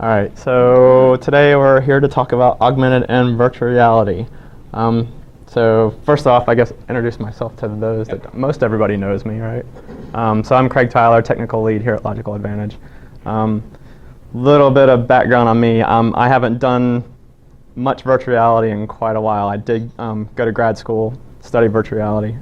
All right, so today we're here to talk about augmented and virtual reality. So first off, I guess introduce myself to those that most everybody knows me, right? So I'm Craig Tyler, technical lead here at Logical Advantage. Little bit of background on me. I haven't done much virtual reality in quite a while. I did go to grad school, study virtual reality,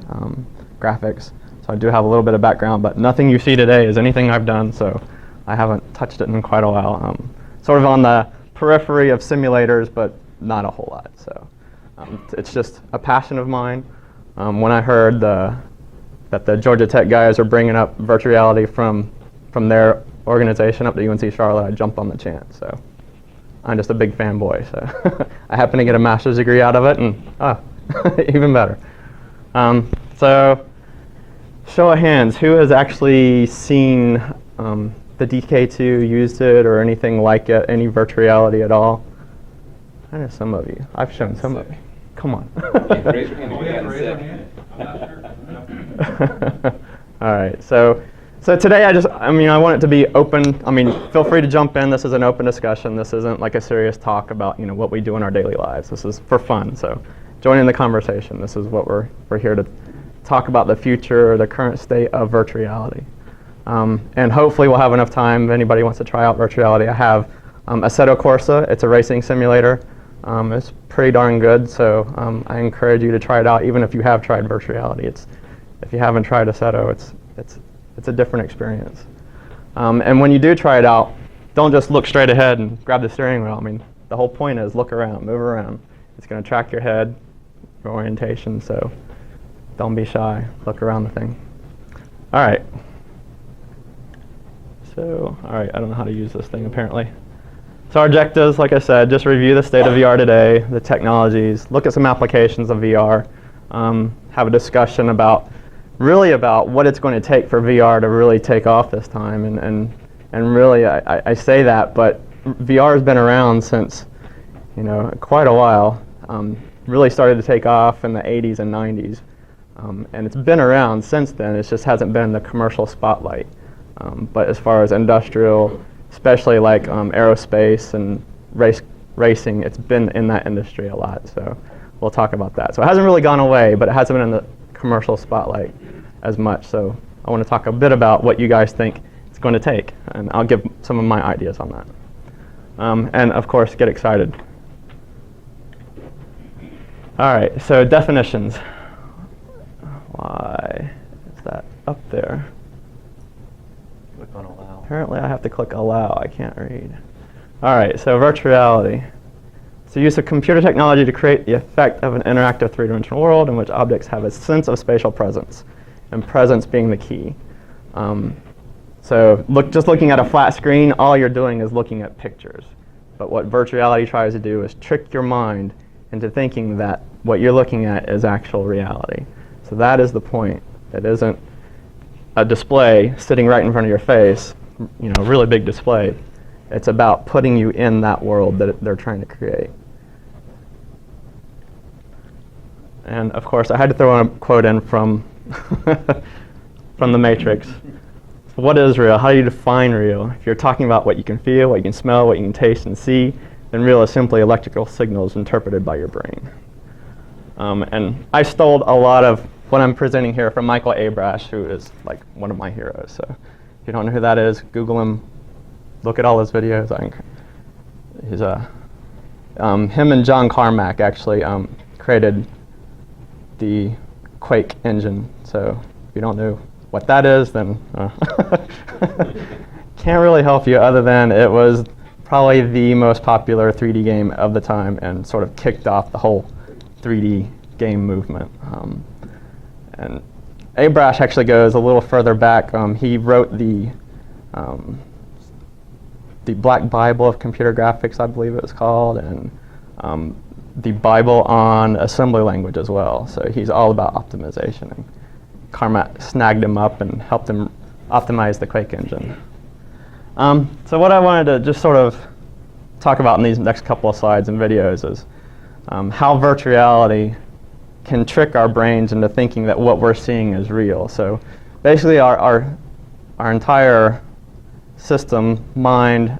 graphics. So I do have a little bit of background, but nothing you see today is anything I've done, so I haven't touched it in quite a while. Sort of on the periphery of simulators, but not a whole lot. So it's just a passion of mine. When I heard that the Georgia Tech guys are bringing up virtual reality from their organization up to UNC Charlotte, I jumped on the chance. So I'm just a big fanboy. So I happen to get a master's degree out of it, and even better. So show of hands, who has actually seen the DK2, used it, or anything like it, any virtual reality at all? I know some of you. I've shown some of you. Come on. Raise your hand. I'm not sure. All right. So today I want it to be open. Feel free to jump in. This is an open discussion. This isn't like a serious talk about what we do in our daily lives. This is for fun. So join in the conversation. This is what we're here to talk about, the future, the current state of virtual reality. And hopefully we'll have enough time if anybody wants to try out virtual reality. I have Assetto Corsa. It's a racing simulator. It's pretty darn good, so I encourage you to try it out, even if you have tried virtual reality. If you haven't tried Assetto, it's a different experience. And when you do try it out, don't just look straight ahead and grab the steering wheel. The whole point is look around, move around. It's going to track your head, your orientation, so don't be shy. Look around the thing. All right. So, all right, I don't know how to use this thing apparently. So our objectives, like I said, just review the state of VR today, the technologies, look at some applications of VR, have a discussion about what it's going to take for VR to really take off this time. And really, I say that, but VR has been around since, quite a while. Really started to take off in the 80s and 90s. And it's been around since then. It just hasn't been in the commercial spotlight. But as far as industrial, especially like aerospace and racing, it's been in that industry a lot. So we'll talk about that. So it hasn't really gone away, but it hasn't been in the commercial spotlight as much. So I want to talk a bit about what you guys think it's going to take, and I'll give some of my ideas on that. And of course, get excited. All right, so definitions. Why is that up there? Click on allow. Apparently I have to click allow. I can't read. All right, so virtual reality. It's the use of computer technology to create the effect of an interactive three-dimensional world in which objects have a sense of spatial presence, and presence being the key. So just looking at a flat screen, all you're doing is looking at pictures. But what virtual reality tries to do is trick your mind into thinking that what you're looking at is actual reality. So that is the point. It isn't a display sitting right in front of your face, a really big display. It's about putting you in that world that they're trying to create. And of course, I had to throw a quote in from from The Matrix. So what is real? How do you define real? If you're talking about what you can feel, what you can smell, what you can taste and see, then real is simply electrical signals interpreted by your brain. And I stole a lot of what I'm presenting here from Michael Abrash, who is like one of my heroes. So if you don't know who that is, Google him, look at all his videos. Him and John Carmack actually created the Quake engine. So if you don't know what that is, then can't really help you, other than it was probably the most popular 3D game of the time and sort of kicked off the whole 3D game movement. And Abrash actually goes a little further back. He wrote the Black Bible of Computer Graphics, I believe it was called, and the Bible on assembly language as well. So he's all about optimization. And Carmack snagged him up and helped him optimize the Quake engine. So what I wanted to just sort of talk about in these next couple of slides and videos is how virtual reality can trick our brains into thinking that what we're seeing is real. So basically our entire system, mind,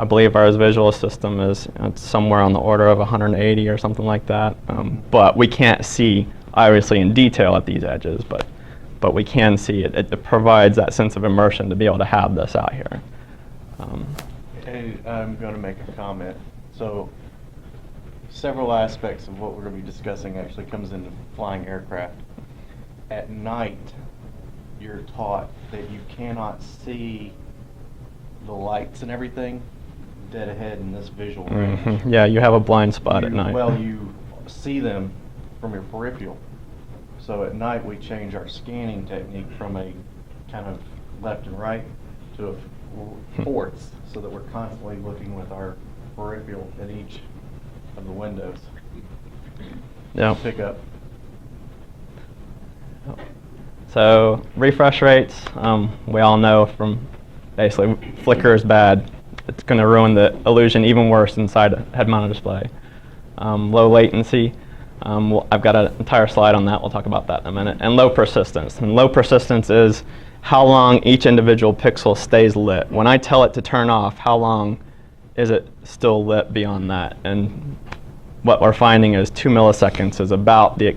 I believe our visual system is somewhere on the order of 180 or something like that. But we can't see, obviously, in detail at these edges, but we can see it. It provides that sense of immersion to be able to have this out here. Hey, I'm going to make a comment. So, several aspects of what we're going to be discussing actually comes into flying aircraft. At night, you're taught that you cannot see the lights and everything dead ahead in this visual range. Yeah, you have a blind spot at night. Well, you see them from your peripheral. So at night we change our scanning technique from a kind of left and right to a fourths, so that we're constantly looking with our peripheral at each of the windows. Yeah. Pick up. So refresh rates, we all know from basically flicker is bad. It's going to ruin the illusion even worse inside a head-mounted display. Low latency, I've got an entire slide on that. We'll talk about that in a minute. And low persistence. And low persistence is how long each individual pixel stays lit. When I tell it to turn off, how long is it still lit beyond that? And what we're finding is 2 milliseconds is about the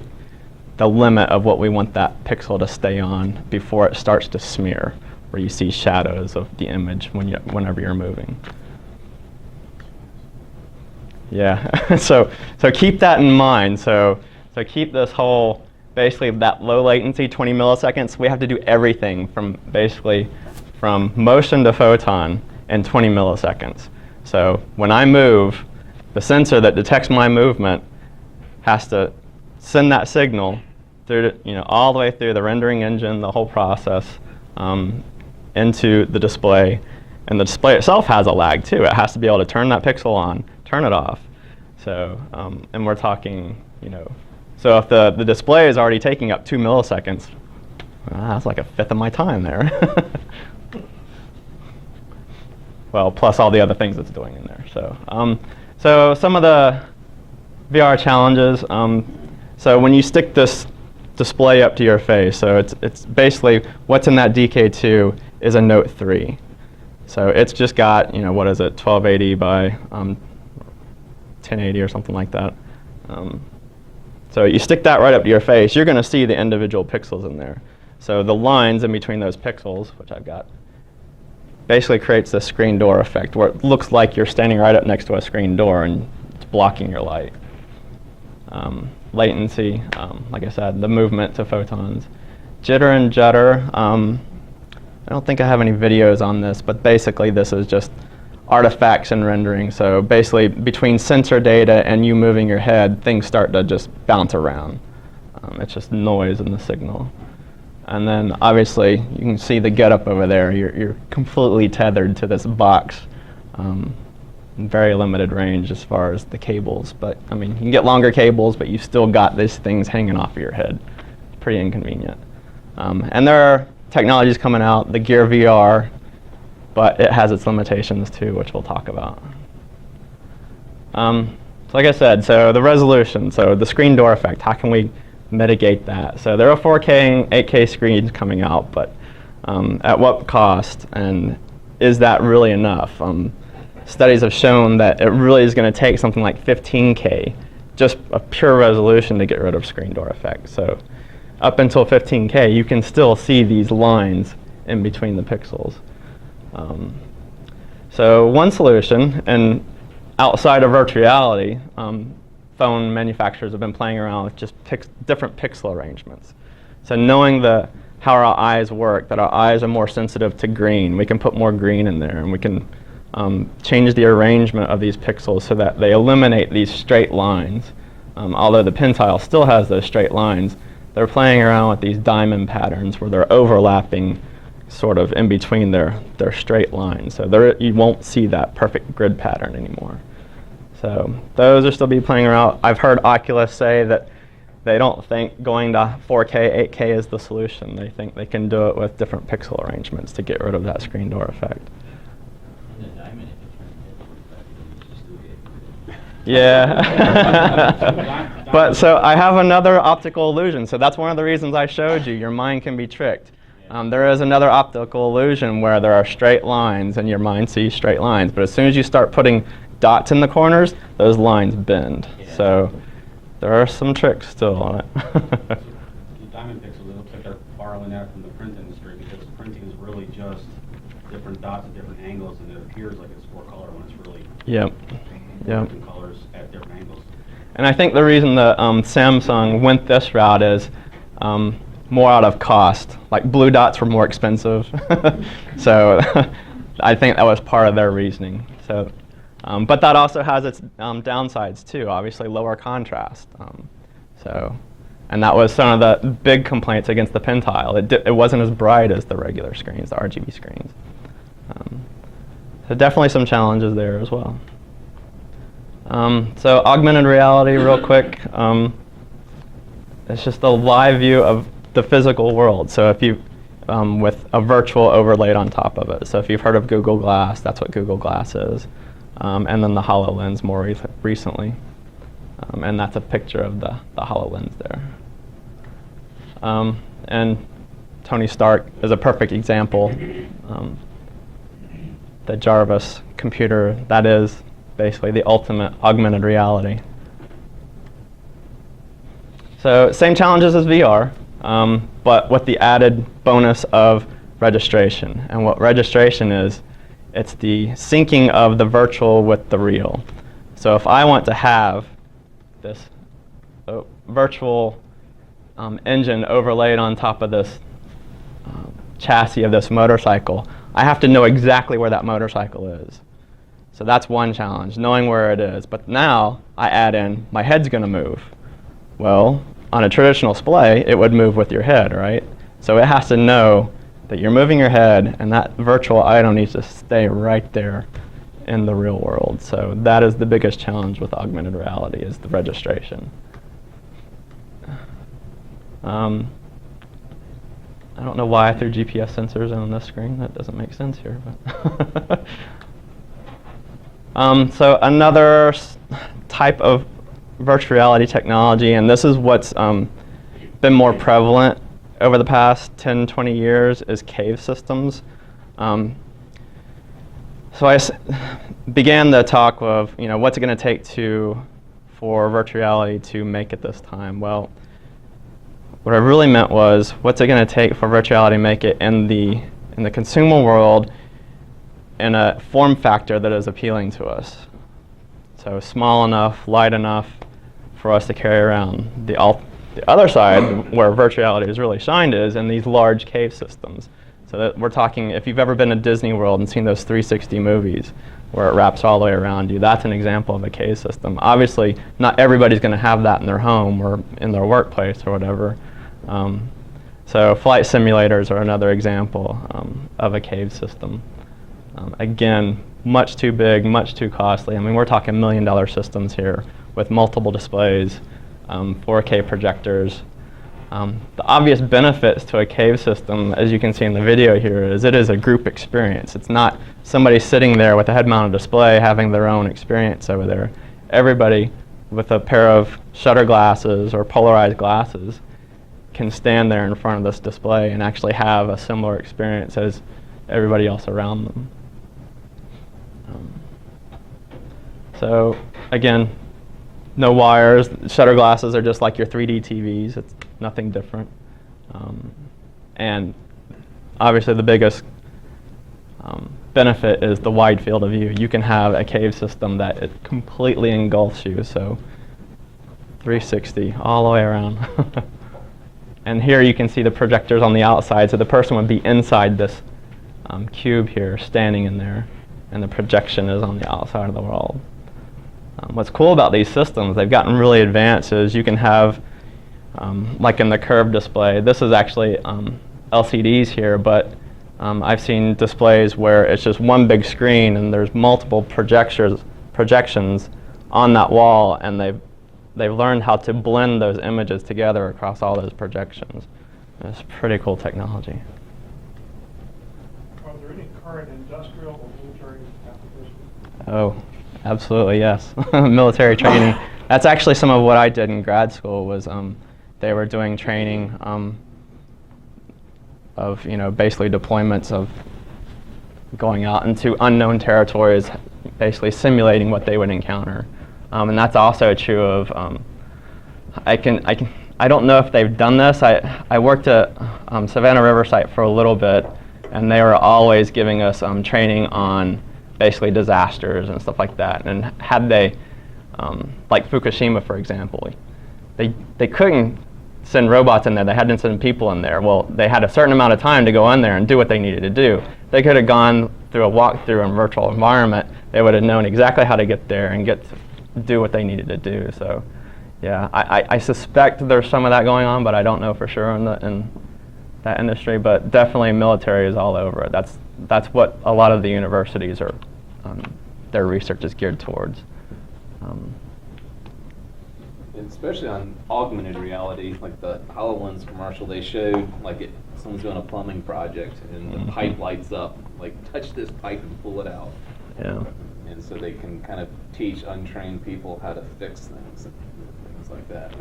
limit of what we want that pixel to stay on before it starts to smear, where you see shadows of the image whenever you're moving. Yeah, so keep that in mind. So keep this whole, basically that low latency, 20 milliseconds, we have to do everything from motion to photon in 20 milliseconds. So when I move, the sensor that detects my movement has to send that signal through, all the way through the rendering engine, the whole process, into the display. And the display itself has a lag too. It has to be able to turn that pixel on, turn it off. So, and we're talking, so if the display is already taking up 2 milliseconds, that's like a fifth of my time there. Well, plus all the other things it's doing in there. So some of the VR challenges. So when you stick this display up to your face, so it's basically what's in that DK2 is a Note 3. So it's just got, what is it, 1280 by 1080 or something like that. So you stick that right up to your face, you're going to see the individual pixels in there. So the lines in between those pixels, which I've got, basically creates this screen door effect where it looks like you're standing right up next to a screen door and it's blocking your light. Latency, like I said, the movement to photons. Jitter and judder, I don't think I have any videos on this, but basically this is just artifacts and rendering. So basically between sensor data and you moving your head, things start to just bounce around. It's just noise in the signal. And then obviously you can see the getup over there. You're completely tethered to this box. Very limited range as far as the cables, but I mean you can get longer cables, but you still got these things hanging off of your head. Pretty inconvenient. And there are technologies coming out, the Gear VR, but it has its limitations too, which we'll talk about. So like I said, so the resolution, so the screen door effect, how can we mitigate that? So there are 4K and 8K screens coming out, but at what cost, and is that really enough? Studies have shown that it really is going to take something like 15K, just a pure resolution, to get rid of screen door effect. So up until 15K, you can still see these lines in between the pixels. So one solution, and outside of virtual reality, phone manufacturers have been playing around with just different pixel arrangements. So knowing how our eyes work, that our eyes are more sensitive to green, we can put more green in there, and we can change the arrangement of these pixels so that they eliminate these straight lines. Although the pin tile still has those straight lines, they're playing around with these diamond patterns where they're overlapping sort of in between their straight lines. So you won't see that perfect grid pattern anymore. So those are still be playing around. I've heard Oculus say that they don't think going to 4K, 8K is the solution. They think they can do it with different pixel arrangements to get rid of that screen door effect. Yeah. But so I have another optical illusion. So that's one of the reasons I showed you. Your mind can be tricked. There is another optical illusion where there are straight lines and your mind sees straight lines. But as soon as you start putting dots in the corners, those lines bend. Yeah. So there are some tricks still on it. The diamond pixels, it looks like they're borrowing that from the print industry, because printing is really just different dots at different angles, and it appears like it's 4-color when it's really Yep. Yep. different colors at different angles. And I think the reason that Samsung went this route is more out of cost. Like blue dots were more expensive, so I think that was part of their reasoning. So, but that also has its downsides too. Obviously, lower contrast. And that was some of the big complaints against the Pentile. It wasn't as bright as the regular screens, the RGB screens. So definitely some challenges there as well. So augmented reality, real quick. It's just a live view of the physical world. So if you, with a virtual overlaid on top of it. So if you've heard of Google Glass, that's what Google Glass is. And then the HoloLens more recently. And that's a picture of the HoloLens there. And Tony Stark is a perfect example. The Jarvis computer, that is basically the ultimate augmented reality. So same challenges as VR, but with the added bonus of registration. And what registration is, it's the syncing of the virtual with the real. So if I want to have this virtual engine overlaid on top of this chassis of this motorcycle, I have to know exactly where that motorcycle is. So that's one challenge, knowing where it is. But now I add in, my head's going to move. Well, on a traditional display, it would move with your head, right? So it has to know that you're moving your head, and that virtual item needs to stay right there in the real world. So that is the biggest challenge with augmented reality, is the registration. I don't know why I threw GPS sensors on this screen. That doesn't make sense here. But so another type of virtual reality technology, and this is what's been more prevalent over the past 10, 20 years, is cave systems. So I began the talk of, what's it going to take for virtual reality to make it this time? Well, what I really meant was, what's it going to take for virtual reality to make it in the consumer world in a form factor that is appealing to us? So small enough, light enough for us to carry around. The other side, where virtual reality has really shined, is in these large cave systems. So that we're talking, if you've ever been to Disney World and seen those 360 movies where it wraps all the way around you, that's an example of a cave system. Obviously, not everybody's going to have that in their home or in their workplace or whatever. So flight simulators are another example of a cave system. Again, much too big, much too costly. I mean, we're talking $1 million systems here with multiple displays, 4K projectors. The obvious benefits to a cave system, as you can see in the video here, is it is a group experience. It's not somebody sitting there with a head-mounted display having their own experience over there. Everybody with a pair of shutter glasses or polarized glasses can stand there in front of this display and actually have a similar experience as everybody else around them. So again, no wires. Shutter glasses are just like your 3D TVs. It's nothing different. And obviously the biggest benefit is the wide field of view. You can have a cave system that it completely engulfs you, so 360 all the way around. And here you can see the projectors on the outside, so the person would be inside this cube here, standing in there, and the projection is on the outside of the world. What's cool about these systems, they've gotten really advanced, is you can have, like in the curved display, this is actually LCDs here, but I've seen displays where it's just one big screen and there's multiple projections on that wall, and they've learned how to blend those images together across all those projections. It's pretty cool technology. Are there any current industrial or military applications? Oh, absolutely, yes. Military training. That's actually some of what I did in grad school. Was they were doing training of basically deployments of going out into unknown territories, basically simulating what they would encounter. And that's also true of, I don't know if they've done this. I worked at Savannah River site for a little bit, and they were always giving us training on basically disasters and stuff like that. And had they, like Fukushima, for example, they couldn't send robots in there. They had to send people in there. Well, they had a certain amount of time to go in there and do what they needed to do. They could have gone through a walkthrough in virtual environment. They would have known exactly how to get there and do what they needed to do. So, yeah, I suspect there's some of that going on, but I don't know for sure in that industry. But definitely, military is all over it. That's what a lot of the universities are. Their research is geared towards. Especially on augmented reality, like the HoloLens commercial, they showed like someone's doing a plumbing project and the pipe lights up, like touch this pipe and pull it out. Yeah. And so they can kind of teach untrained people how to fix things and things like that.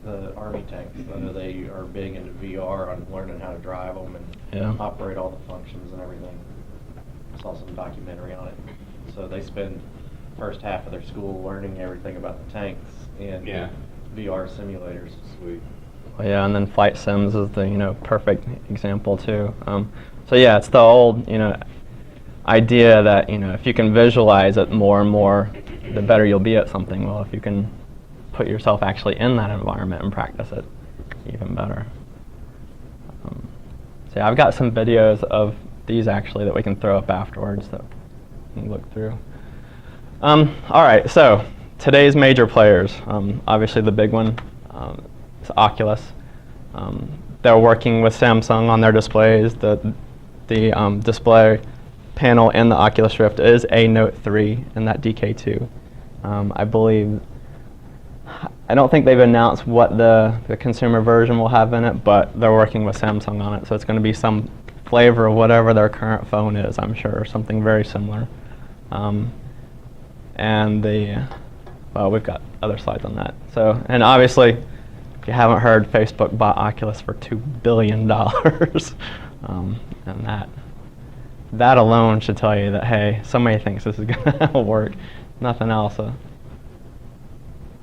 The Army tanks, I know they are big into VR on learning how to drive them and Yeah. operate all the functions and everything. I saw some documentary on it. So they spend first half of their school learning everything about the tanks in Yeah. VR simulators. Sweet. Well, yeah, and then flight sims is the perfect example too. So yeah, it's the old idea that if you can visualize it more and more, the better you'll be at something. Well, if you can put yourself actually in that environment and practice it, even better. So yeah, I've got some videos of these actually that we can throw up afterwards that you can look through. All right, so today's major players. Obviously, the big one is Oculus. They're working with Samsung on their displays. The display panel in the Oculus Rift is a Note 3 in that DK2. I believe. I don't think they've announced what the consumer version will have in it, but they're working with Samsung on it, so it's going to be some flavor of whatever their current phone is, I'm sure, something very similar. And well, we've got other slides on that. So, and obviously, if you haven't heard, Facebook bought Oculus for $2 billion. And that alone should tell you that, hey, somebody thinks this is going to work. Nothing else.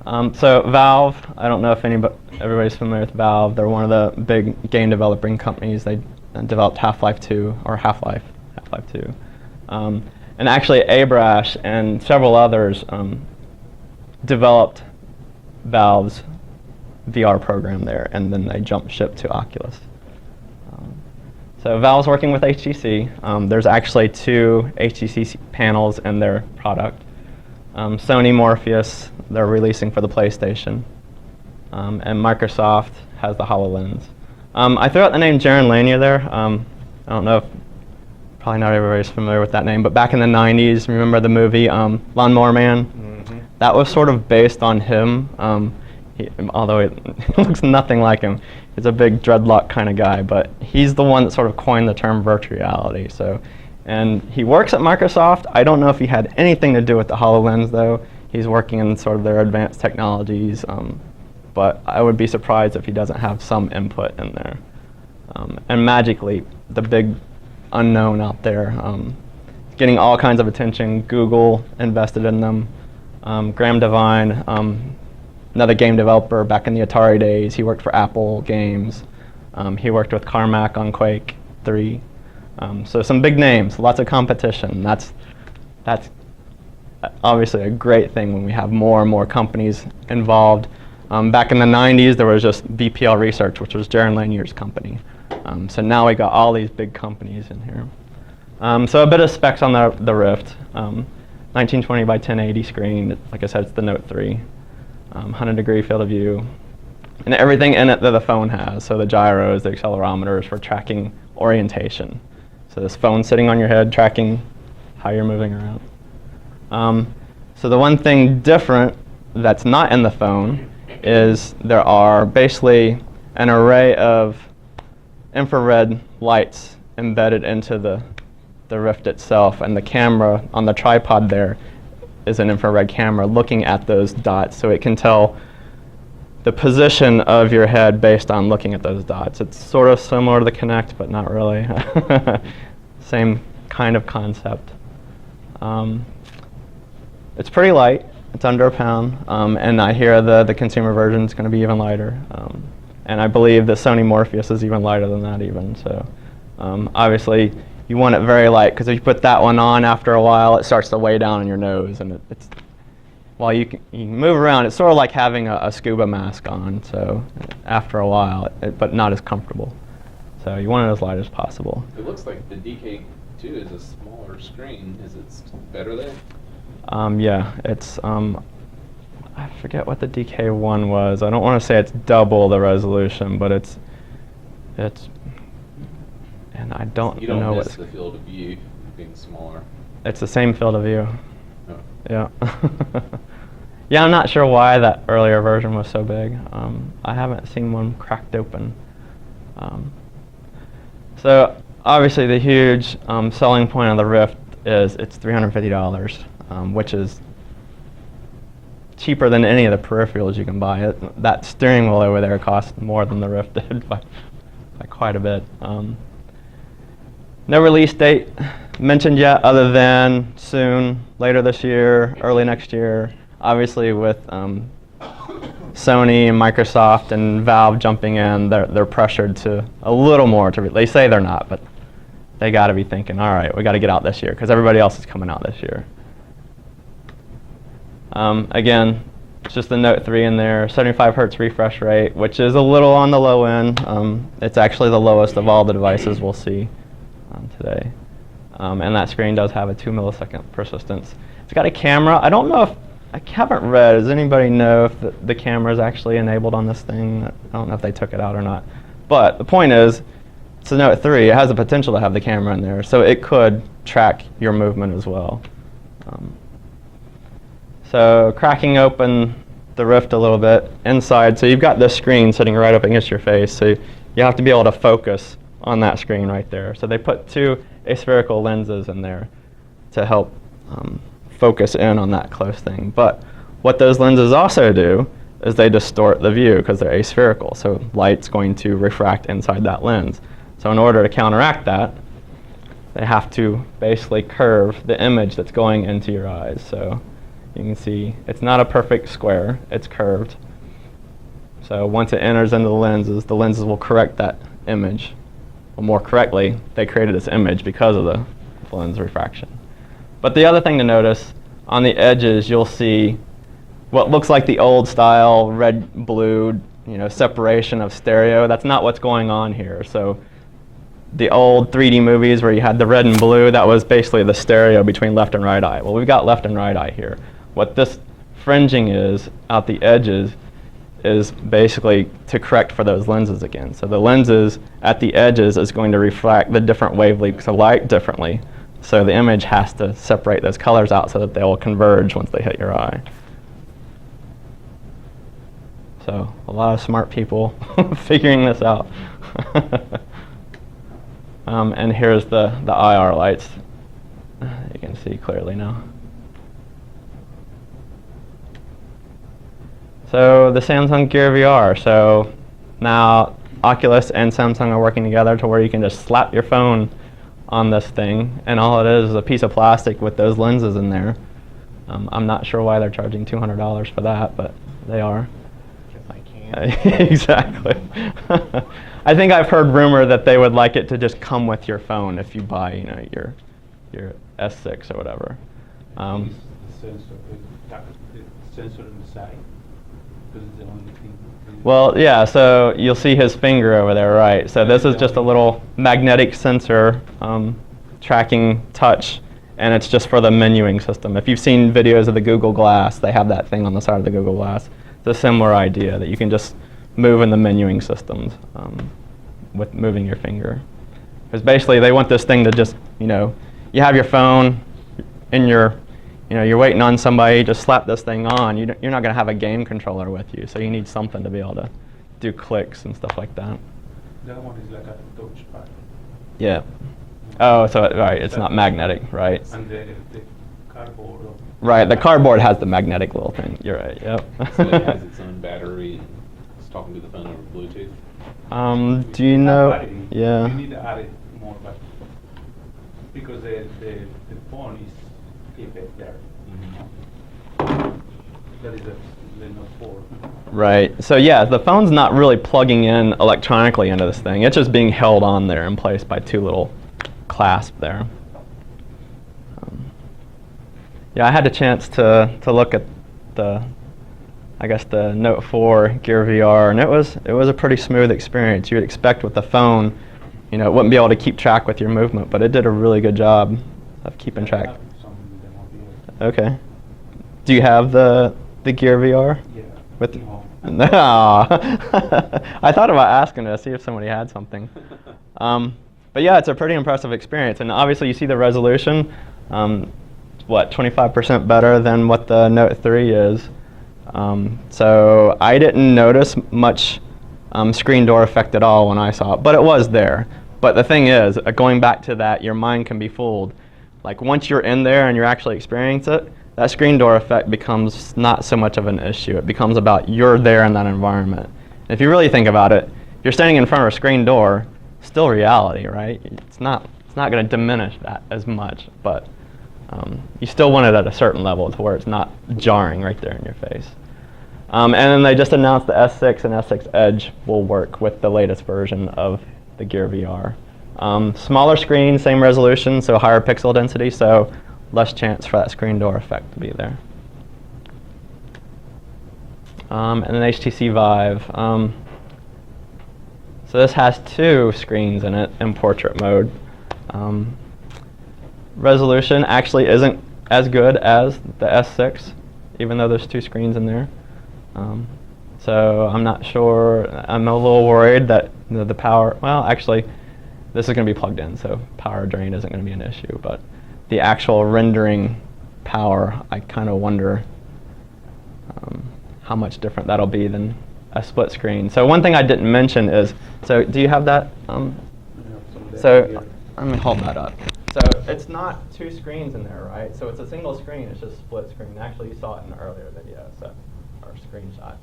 So Valve, I don't know if everybody's familiar with Valve. They're one of the big game developing companies. They developed Half-Life 2, or Half-Life 2. And actually, Abrash and several others developed Valve's VR program there, and then they jumped ship to Oculus. So Valve's working with HTC. There's actually 2 HTC panels in their product. Sony Morpheus, they're releasing for the PlayStation. And Microsoft has the HoloLens. I threw out the name Jaron Lanier there. I don't know if probably not everybody's familiar with that name, but back in the 90s, remember the movie Lawnmower Man? Mm-hmm. That was sort of based on him, although it looks nothing like him. He's a big dreadlock kind of guy, but he's the one that sort of coined the term virtual reality. And he works at Microsoft. I don't know if he had anything to do with the HoloLens, though. He's working in sort of their advanced technologies, but I would be surprised if he doesn't have some input in there. And magically, the big unknown out there, getting all kinds of attention. Google invested in them. Graham Devine, another game developer back in the Atari days, he worked for Apple Games. He worked with Carmack on Quake 3. So some big names, lots of competition. That's obviously a great thing when we have more and more companies involved. Back in the 90s, there was just VPL Research, which was Jaron Lanier's company. So now we got all these big companies in here. So a bit of specs on the Rift. 1920 by 1080 screen. Like I said, it's the Note 3. 100-degree field of view. And everything in it that the phone has. So the gyros, the accelerometers for tracking orientation. So this phone sitting on your head tracking how you're moving around. So the one thing different that's not in the phone is there are basically an array of infrared lights embedded into the Rift itself, and the camera on the tripod there is an infrared camera looking at those dots, so it can tell the position of your head based on looking at those dots. It's sort of similar to the Kinect, but not really. Same kind of concept. It's pretty light. It's under a pound, and I hear the consumer version is going to be even lighter. And I believe the Sony Morpheus is even lighter than that even. So obviously you want it very light, because if you put that one on, after a while it starts to weigh down on your nose, and it's while you can move around, it's sort of like having a scuba mask on. So after a while, but not as comfortable. So you want it as light as possible. It looks like the DK2 is a smaller screen. Is it better there? Yeah, it's I forget what the DK1 was. I don't want to say it's double the resolution, but it's and I don't You don't know miss what's the field of view being smaller. It's the same field of view. Oh. Yeah. Yeah, I'm not sure why that earlier version was so big. I haven't seen one cracked open. So obviously the huge selling point of the Rift is it's $350, which is cheaper than any of the peripherals you can buy. That steering wheel over there costs more than the Rift did by quite a bit. No release date mentioned yet, other than soon, later this year, early next year. Obviously with Sony and Microsoft and Valve jumping in, they're pressured to a little more to. They say they're not, but they got to be thinking, all right, we got to get out this year because everybody else is coming out this year. Again, it's just the Note 3 in there, 75 hertz refresh rate, which is a little on the low end. It's actually the lowest of all the devices we'll see today. And that screen does have a 2 millisecond persistence. It's got a camera. I don't know if, I haven't read, does anybody know if the camera is actually enabled on this thing? I don't know if they took it out or not. But the point is, it's a Note 3. It has the potential to have the camera in there, so it could track your movement as well. So cracking open the Rift a little bit inside, so you've got this screen sitting right up against your face, so you have to be able to focus on that screen right there. So they put 2 aspherical lenses in there to help focus in on that close thing. But what those lenses also do is they distort the view because they're aspherical, so light's going to refract inside that lens. So in order to counteract that, they have to basically curve the image that's going into your eyes. So you can see it's not a perfect square, it's curved. So once it enters into the lenses will correct that image. Well, more correctly, they created this image because of the lens refraction. But the other thing to notice, on the edges you'll see what looks like the old style red-blue, separation of stereo. That's not what's going on here. So the old 3D movies where you had the red and blue, that was basically the stereo between left and right eye. Well, we've got left and right eye here. What this fringing is out the edges is basically to correct for those lenses again. So the lenses at the edges is going to reflect the different wavelengths of light differently. So the image has to separate those colors out so that they will converge once they hit your eye. So a lot of smart people figuring this out. And here's the IR lights. You can see clearly now. So the Samsung Gear VR. So now Oculus and Samsung are working together to where you can just slap your phone on this thing, and all it is a piece of plastic with those lenses in there. I'm not sure why they're charging $200 for that, but they are. I can. Exactly. I think I've heard rumor that they would like it to just come with your phone if you buy, your S6 or whatever. The sensor on the side, because it's the only thing. Well, yeah, so you'll see his finger over there, right? So this is just a little magnetic sensor tracking touch, and it's just for the menuing system. If you've seen videos of the Google Glass, they have that thing on the side of the Google Glass. It's a similar idea that you can just move in the menuing systems with moving your finger. Because basically they want this thing to just, you have your phone in your, you're waiting on somebody, just slap this thing on. You're not going to have a game controller with you, so you need something to be able to do clicks and stuff like that. The other one is like a touchpad. Yeah. Oh, so right, it's not magnetic, right? And the cardboard. Right, the cardboard has the magnetic little thing. You're right. Yep. So it has its own battery. talking to the phone over Bluetooth. Do you know? Adding. Yeah. You need to add it more, but because the phone is keep it there. That is the Note 4. Right. So yeah, the phone's not really plugging in electronically into this thing. It's just being held on there in place by two little clasps there. Yeah, I had a chance to look at the Note 4 Gear VR, and it was a pretty smooth experience. You would expect with the phone, it wouldn't be able to keep track with your movement, but it did a really good job of keeping track. I have some demo here. Okay. Do you have the Gear VR? Yeah. With No. No. I thought about asking to see if somebody had something. But yeah, it's a pretty impressive experience, and obviously you see the resolution. 25% better than what the Note 3 is. So I didn't notice much screen door effect at all when I saw it, but it was there. But the thing is, going back to that, your mind can be fooled. Like once you're in there and you're actually experiencing it, that screen door effect becomes not so much of an issue. It becomes about you're there in that environment. And if you really think about it, you're standing in front of a screen door, still reality, right? It's not going to diminish that as much, but you still want it at a certain level to where it's not jarring right there in your face. And then they just announced the S6 and S6 Edge will work with the latest version of the Gear VR. Smaller screen, same resolution, so higher pixel density, so less chance for that screen door effect to be there. And then HTC Vive. So this has two screens in it in portrait mode. Resolution actually isn't as good as the S6, even though there's two screens in there. So I'm not sure. I'm a little worried that the power, well, actually, this is going to be plugged in, so power drain isn't going to be an issue. But the actual rendering power, I kind of wonder how much different that'll be than a split screen. So one thing I didn't mention is, so do you have that? So let me hold that up. So it's not two screens in there, right? So it's a single screen, it's just split screen. Actually, you saw it in the earlier video, so, or screenshot.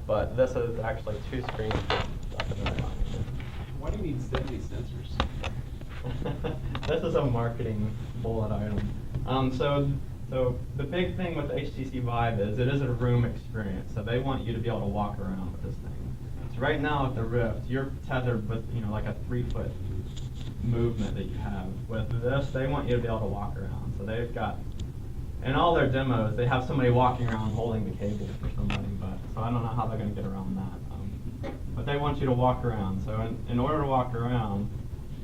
But this is actually two screens. Why do you need 70 sensors? This is a marketing bullet item. So the big thing with the HTC Vive is it is a room experience. So they want you to be able to walk around with this thing. So right now with the Rift, you're tethered with like a 3-foot movement that you have. With this, they want you to be able to walk around. So they've got, in all their demos, they have somebody walking around holding the cable for somebody. So I don't know how they're going to get around that. But they want you to walk around. So in order to walk around,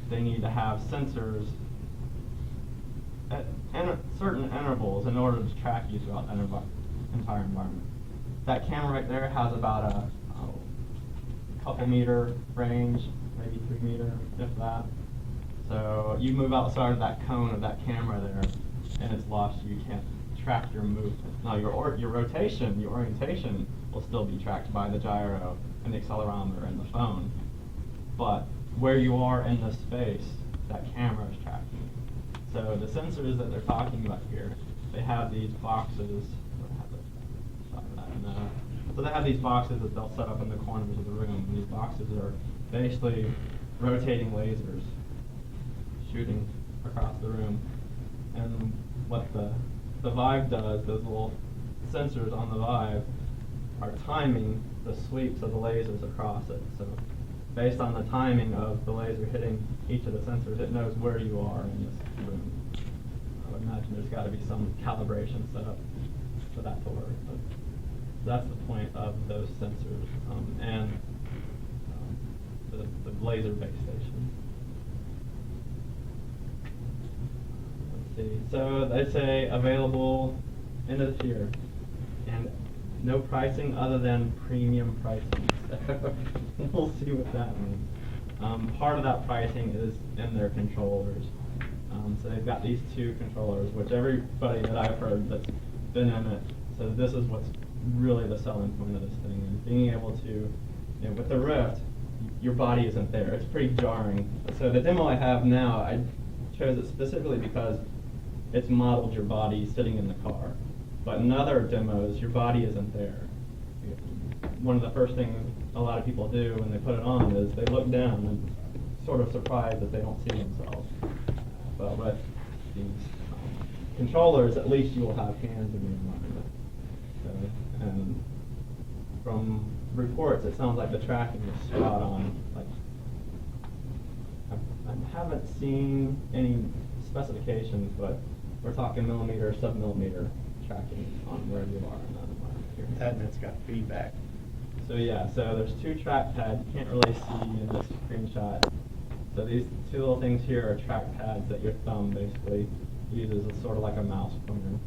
they need to have sensors at certain intervals in order to track you throughout that entire environment. That camera right there has about a couple meter range, maybe 3 meter, if that. So you move outside of that cone of that camera there, and it's lost you. You can't track your movement. Now your rotation, your orientation will still be tracked by the gyro and the accelerometer and the phone. But where you are in the space, that camera is tracking. So the sensors that they're talking about here, they have these boxes. So they have these boxes that they'll set up in the corners of the room. And these boxes are basically rotating lasers shooting across the room. And what the Vive does, those little sensors on the Vive are timing the sweeps of the lasers across it. So based on the timing of the laser hitting each of the sensors, it knows where you are in this room. I would imagine there's got to be some calibration set up for that to work. But that's the point of those sensors and the laser base station. Let's see. So they say available end of the year, and no pricing other than premium pricing. So we'll see what that means. Part of that pricing is in their controllers. So they've got these two controllers, which everybody that I've heard that's been in it, so this is what's really the selling point of this thing, and being able to, with the Rift, your body isn't there. It's pretty jarring. So the demo I have now, I chose it specifically because it's modeled your body sitting in the car. But in other demos, your body isn't there. one of the first things a lot of people do when they put it on is they look down and sort of surprised that they don't see themselves. But with these controllers, at least you will have hands in the environment. So, and from reports, it sounds like the tracking is spot on. Like, I haven't seen any specifications, but we're talking millimeter, sub-millimeter tracking on where you are in that environment here. And it's got feedback. So yeah, so there's two track pads. You can't really see in this screenshot. So these two little things here are track pads that your thumb basically uses as sort of like a mouse pointer.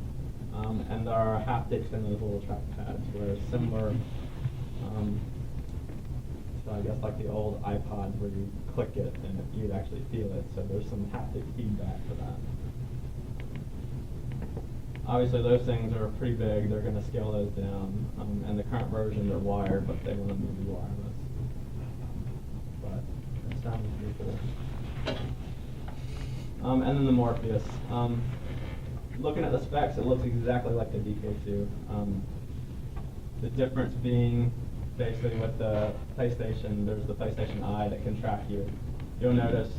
And there are haptics in those little track pads where similar, so I guess like the old iPods where you click it and you'd actually feel it. So there's some haptic feedback to that. Obviously those things are pretty big. They're going to scale those down. And the current version, they're wired, but they want them to be wireless. But it sounds pretty cool. And then the Morpheus. Looking at the specs, it looks exactly like the DK2. The difference being basically with the PlayStation, there's the PlayStation Eye that can track you. You'll notice,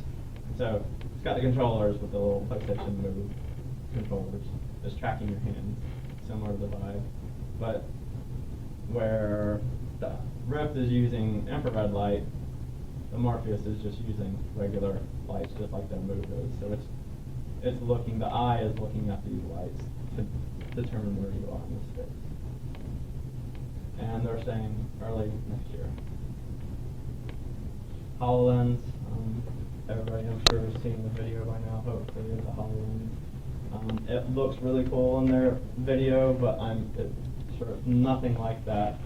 so it's got the controllers with the little PlayStation Move controllers, just tracking your hands, similar to the Vive. But where the Rift is using infrared light, the Morpheus is just using regular lights, just like the Move is. So it's looking, the eye is looking at these lights to determine where you are in the space. And they're saying early next year. HoloLens, everybody I'm sure has seen the video by now, hopefully, of the HoloLens. It looks really cool in their video, but it's sort of nothing like that.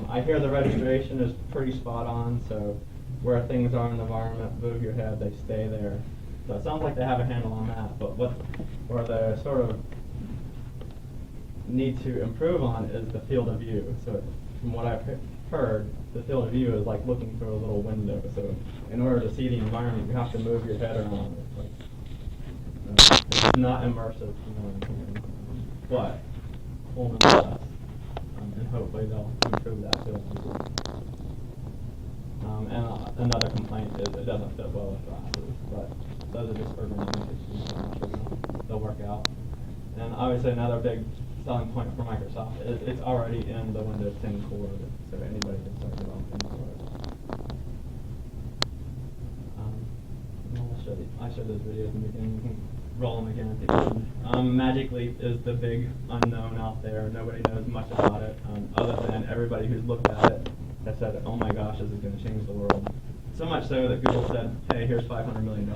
I hear the registration is pretty spot on, so where things are in the environment, move your head, they stay there. So it sounds like they have a handle on that, but where they sort of need to improve on is the field of view. So from what I've heard, the field of view is like looking through a little window. So in order to see the environment, you have to move your head around. It's not immersive, but cool nonetheless. And hopefully they'll improve that field of view. And another complaint is it doesn't fit well with glasses, but those are just ergonomic issues, so I'm sure they'll work out. And obviously another big selling point for Microsoft is it's already in the Windows 10 core, so anybody can start developing for it. I showed those videos in the beginning. You can roll them again at the end. Magic Leap is the big unknown out there. Nobody knows much about it, other than everybody who's looked at it has said, oh my gosh, this is going to change the world. So much so that Google said, hey, here's $500 million.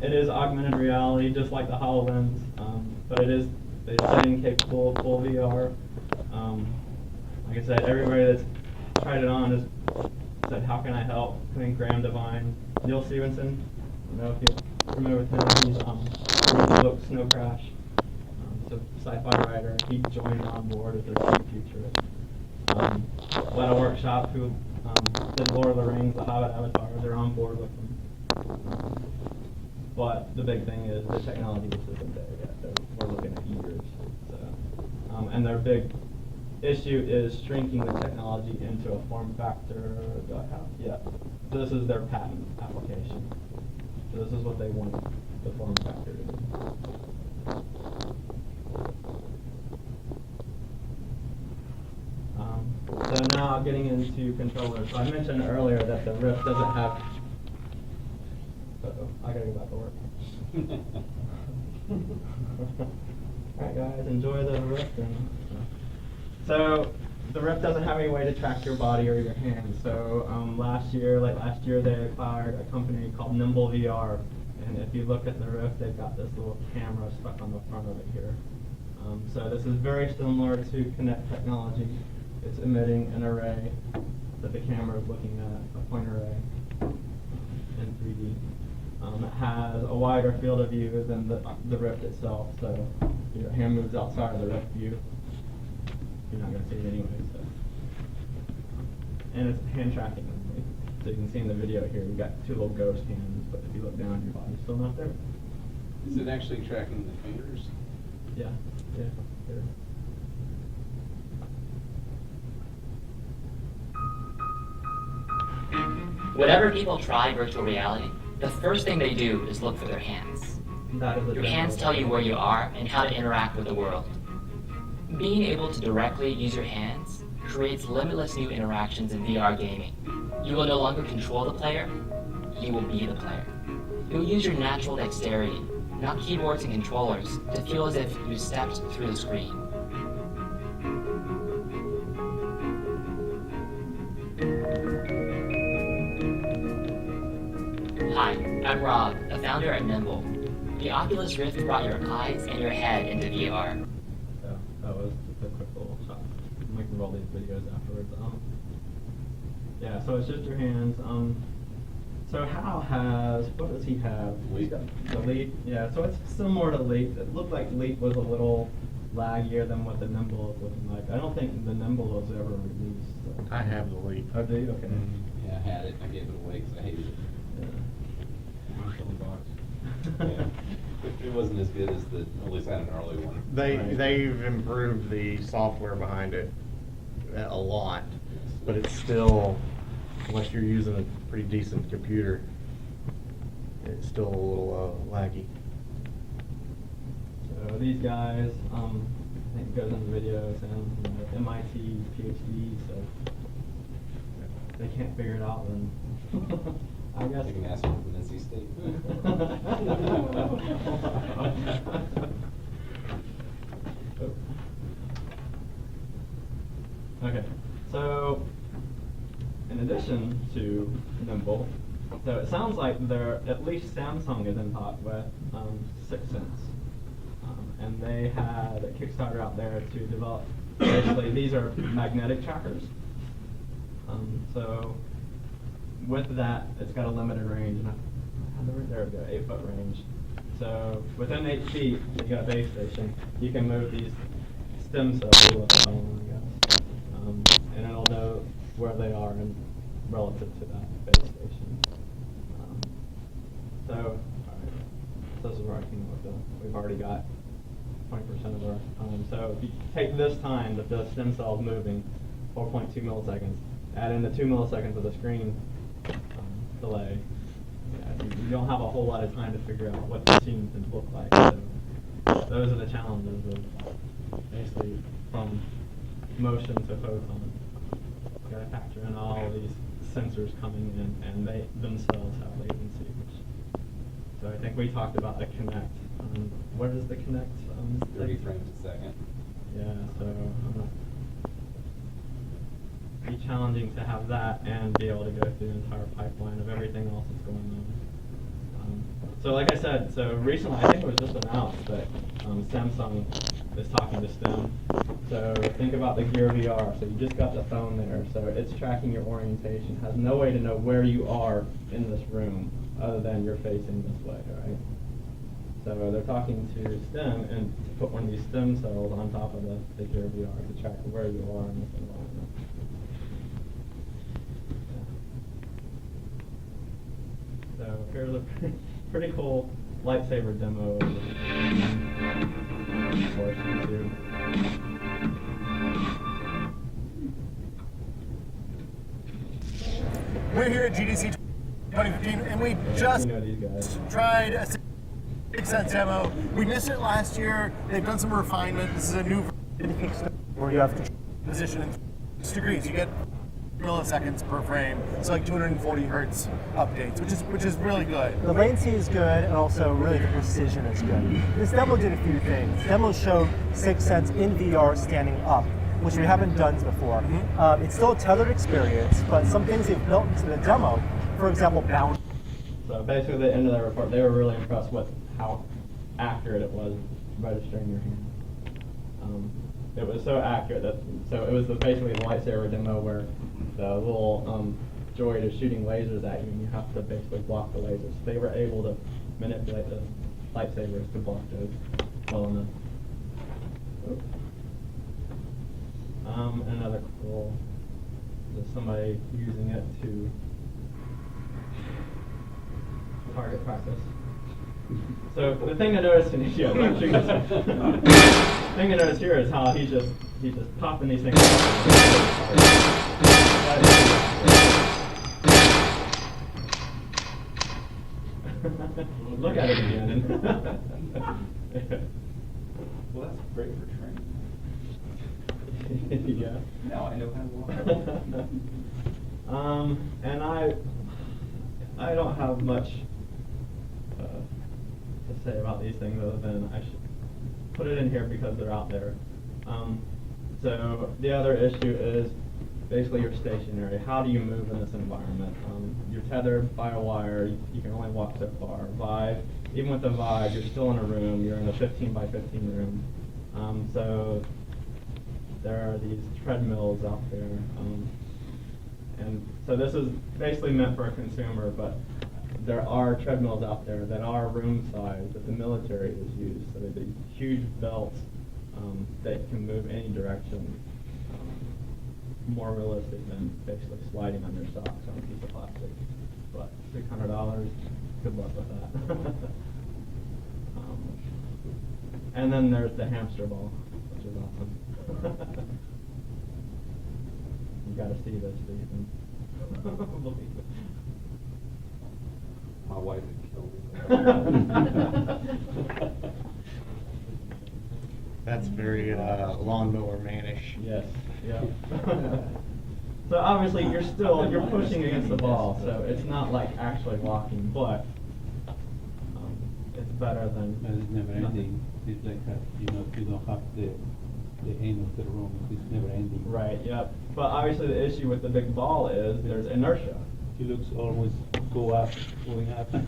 It is augmented reality, just like the HoloLens, but they're saying capable of full VR. Like I said, everybody that's tried it on has said, how can I help? I think Graham Devine, Neil Stevenson, I don't know if you remember him, he's wrote the book Snow Crash. He's a sci-fi writer. He joined on board as their chief futurist. Led a workshop who did Lord of the Rings, The Hobbit, Avatar. They're on board with them. But the big thing is the technology just isn't there yet. We're looking at years. So, and their big issue is shrinking the technology into a form factor. Yeah. So this is their patent application. So this is what they want the form factor to be. So now getting into controllers. So I mentioned earlier that the Rift doesn't have. Uh-oh, I gotta go back to work. Alright guys, enjoy the Rift. So the Rift doesn't have any way to track your body or your hands. So late last year, they acquired a company called Nimble VR. And if you look at the Rift, they've got this little camera stuck on the front of it here. So this is very similar to Kinect technology. It's emitting an array that the camera is looking at, a point array in 3D. It has a wider field of view than the Rift itself, so your hand moves outside of the Rift view. You're not going to see it anyway. So. And it's hand tracking only. So you can see in the video here, we've got two little ghost hands, but if you look down, your body's still not there. Is it actually tracking the fingers? Yeah. Here. Whenever people try virtual reality, the first thing they do is look for their hands. Your hands tell you where you are and how to interact with the world. Being able to directly use your hands creates limitless new interactions in VR gaming. You will no longer control the player, you will be the player. You will use your natural dexterity, not keyboards and controllers, to feel as if you stepped through the screen. Hi, I'm Rob, a founder at Nimble. The Oculus Rift brought your eyes and your head into VR. So that was just a quick little shot. We can roll these videos afterwards. Yeah, so it's just your hands. So Hal has, what does he have? Leap. The Leap, yeah, so it's similar to Leap. It looked like Leap was a little laggier than what the Nimble is looking like. I don't think the Nimble was ever released. So. I have the leap. Oh, do you? Okay. Yeah, I had it. I gave it away because I hated it. Yeah. It wasn't as good as the, at least I had an early one. They've improved the software behind it a lot, but it's still, unless you're using a pretty decent computer, it's still a little laggy. So these guys, I think it goes in the videos, and MIT PhD, so they can't figure it out, then I guess. You can ask them from NC State. Okay, so in addition to Nimble, so it sounds like at least Samsung is in talk with Sixth Sense. And they had a Kickstarter out there to develop, basically these are magnetic trackers. So with that, it's got a limited range. There we go, 8-foot range. So within 8 feet, you got a base station. You can move these stem cells with the phone, I guess. And it'll know where they are in relative to that base station. So, all right. So this is where I came up with we've already got 20% of our time. So if you take this time that the stem cell is moving, 4.2 milliseconds, add in the 2 milliseconds of the screen delay, you don't have a whole lot of time to figure out what the scene can look like. So those are the challenges of basically from motion to photon. You got to factor in all of these sensors coming in, and they themselves have latency. So I think we talked about the Kinect. What is the Kinect? 30 frames a second. Yeah, so be challenging to have that and be able to go through the entire pipeline of everything else that's going on. So like I said, so recently, I think it was just announced that Samsung is talking to STEM. So think about the Gear VR. So you just got the phone there, so it's tracking your orientation. Has no way to know where you are in this room other than you're facing this way, right? So they're talking to STEM and to put one of these stem cells on top of the Gear VR to track where you are in this environment. Yeah. So here's a pretty cool lightsaber demo of the Force YouTube. We're here at GDC 2015, and we just tried a 6 Sense demo. We missed it last year. They've done some refinement. This is a new where you have to position in 6 degrees. You get milliseconds per frame. It's like 240 hertz updates, which is really good. The latency is good, and also really the precision is good. This demo did a few things. The demo showed 6 Sense in VR standing up, which we haven't done before. It's still a tethered experience, but some things they've built into the demo, for example, bound. So basically, at the end of that report, they were really impressed with how accurate it was registering your hand. It was so accurate that it was basically the lightsaber demo where the little droid is shooting lasers at you, and you have to basically block the lasers. So they were able to manipulate the lightsabers to block those well enough. Another cool is somebody using it to target practice. So the thing I noticed in here, the thing I noticed here is how he's just popping these things. Look at it again. Well, that's great for training. Yeah. Now I know how to walk. And I don't have much to say about these things other than I should put it in here because they're out there. So the other issue is basically you're stationary. How do you move in this environment? You're tethered by a wire. You can only walk so far. Vive, even with the Vive, you're still in a room. You're in a 15 by 15 room. So there are these treadmills out there. And so this is basically meant for a consumer, but there are treadmills out there that are room size that the military has used. So they're these huge belts that can move any direction, more realistic than basically sliding on your socks on a piece of plastic. But $600, good luck with that. And then there's the hamster ball, which is awesome. You got to see this so you can believe it. My wife would kill me. That's very lawnmower manish. Yes. Yeah. So obviously you're pushing against the ball, so it's not like actually walking, but it's better than. But it's never ending. It's like you don't have the end of the room. It's never ending. Right. Yep. But obviously the issue with the big ball is there's inertia. He looks always going up. Yeah.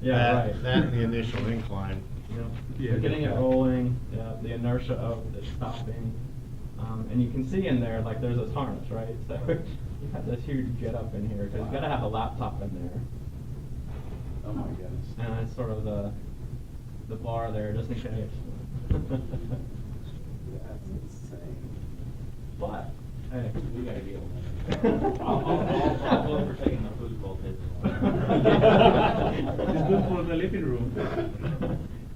Yeah. Right. That and the initial incline. Yeah. You're getting it rolling. Yeah. The inertia of it stopping. And you can see in there, like, there's this harness, right? So you have this huge get up in here, because you've got to have a laptop in there. Oh my goodness. And it's sort of the bar there, just in case. That's insane. But, hey. We gotta get on that. I'll go for taking the football test. It's good for the living room.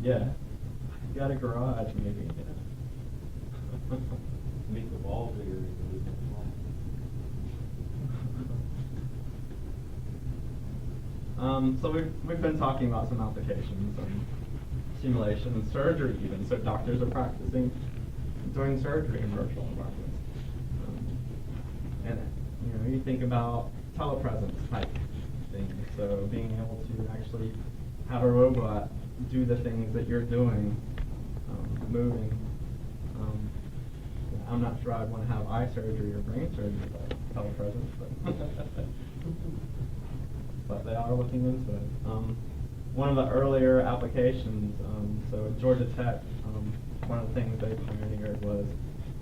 Yeah. You got a garage, maybe. Make the ball bigger. So we've been talking about some applications, simulation, and surgery even. So doctors are practicing doing surgery in virtual environments. And you think about telepresence type things. So being able to actually have a robot do the things that you're doing, moving. I'm not sure I'd want to have eye surgery or brain surgery by telepresence, but they are looking into it. One of the earlier applications, so at Georgia Tech, one of the things they pioneered was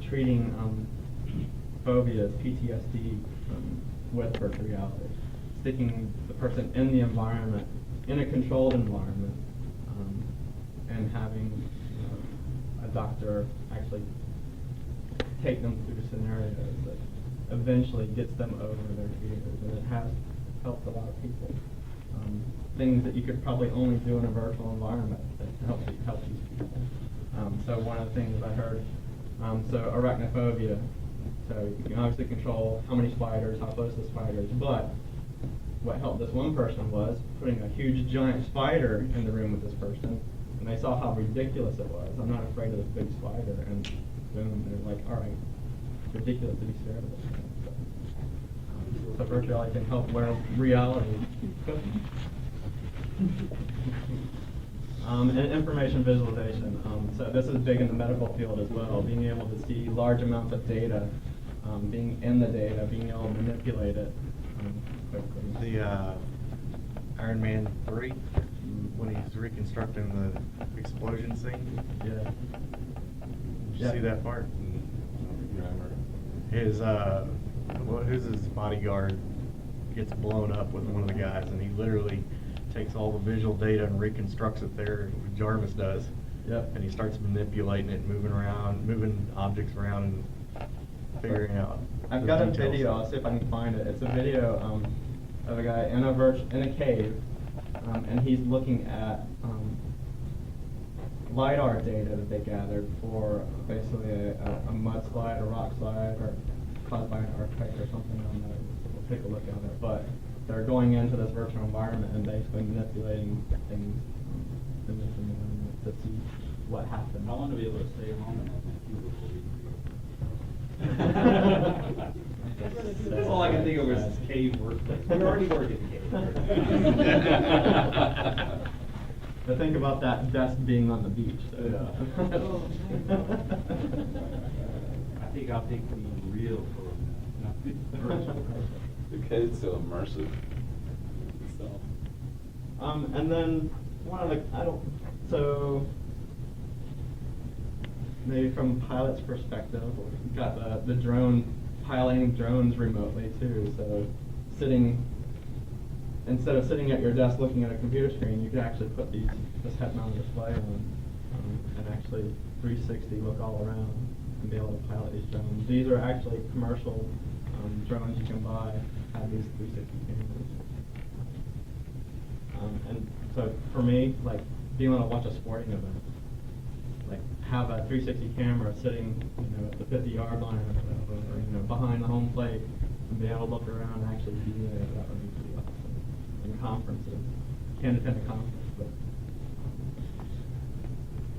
treating phobias, PTSD, with virtual reality. Sticking the person in the environment, in a controlled environment, and having a doctor actually take them through scenarios that eventually gets them over their fears, and it has helped a lot of people. Things that you could probably only do in a virtual environment that help these people. So one of the things I heard, so arachnophobia, so you can obviously control how many spiders, how close the spiders, but what helped this one person was putting a huge giant spider in the room with this person, and they saw how ridiculous it was. I'm not afraid of this big spider, and boom, they're like, all right, it's ridiculous to be scared of this thing. So virtual reality can help where reality couldn't. And information visualization. So this is big in the medical field as well, being able to see large amounts of data, being in the data, being able to manipulate it quickly. The Iron Man 3, when he's reconstructing the explosion scene. Yeah. Did you see that part? His who's his bodyguard gets blown up with one of the guys, and he literally takes all the visual data and reconstructs it there. Jarvis does. Yep. And he starts manipulating it, moving objects around, and figuring out. I've the got a details. video. I'll see if I can find it. It's a video of a guy in a cave, and he's looking at LiDAR data that they gathered for basically a mudslide, a rock slide, or caused by an earthquake or something. I don't know. We'll take a look at it. But they're going into this virtual environment and basically manipulating things in this environment to see what happens. I want to be able to stay home and have my cubicle. That's all I can think of is cave workplace. We already work in cave. But think about that desk being on the beach. So. I think I'll take the real for not virtual. The code's so immersive. So. And then so maybe from pilot's perspective, we've got the drone, piloting drones remotely too. So instead of sitting at your desk looking at a computer screen, you could actually put this head-mounted display on and actually 360 look all around and be able to pilot these drones. These are actually commercial drones you can buy, have these 360 cameras. And so for me, like being able to watch a sporting event, like have a 360 camera sitting, at the 50-yard line or whatever, or behind the home plate, and be able to look around and actually be there, that would be pretty awesome. In conferences, can't attend a conference, but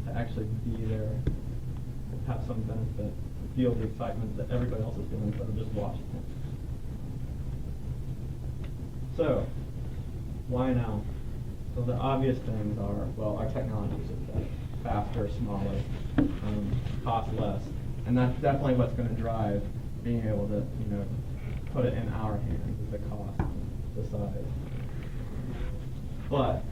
to actually be there, have some benefit, feel the excitement that everybody else is feeling instead of just watching it. So, why now? So the obvious things are, well, our technology is better, faster, smaller, cost less, and that's definitely what's going to drive being able to, put it in our hands, is the cost, the size. But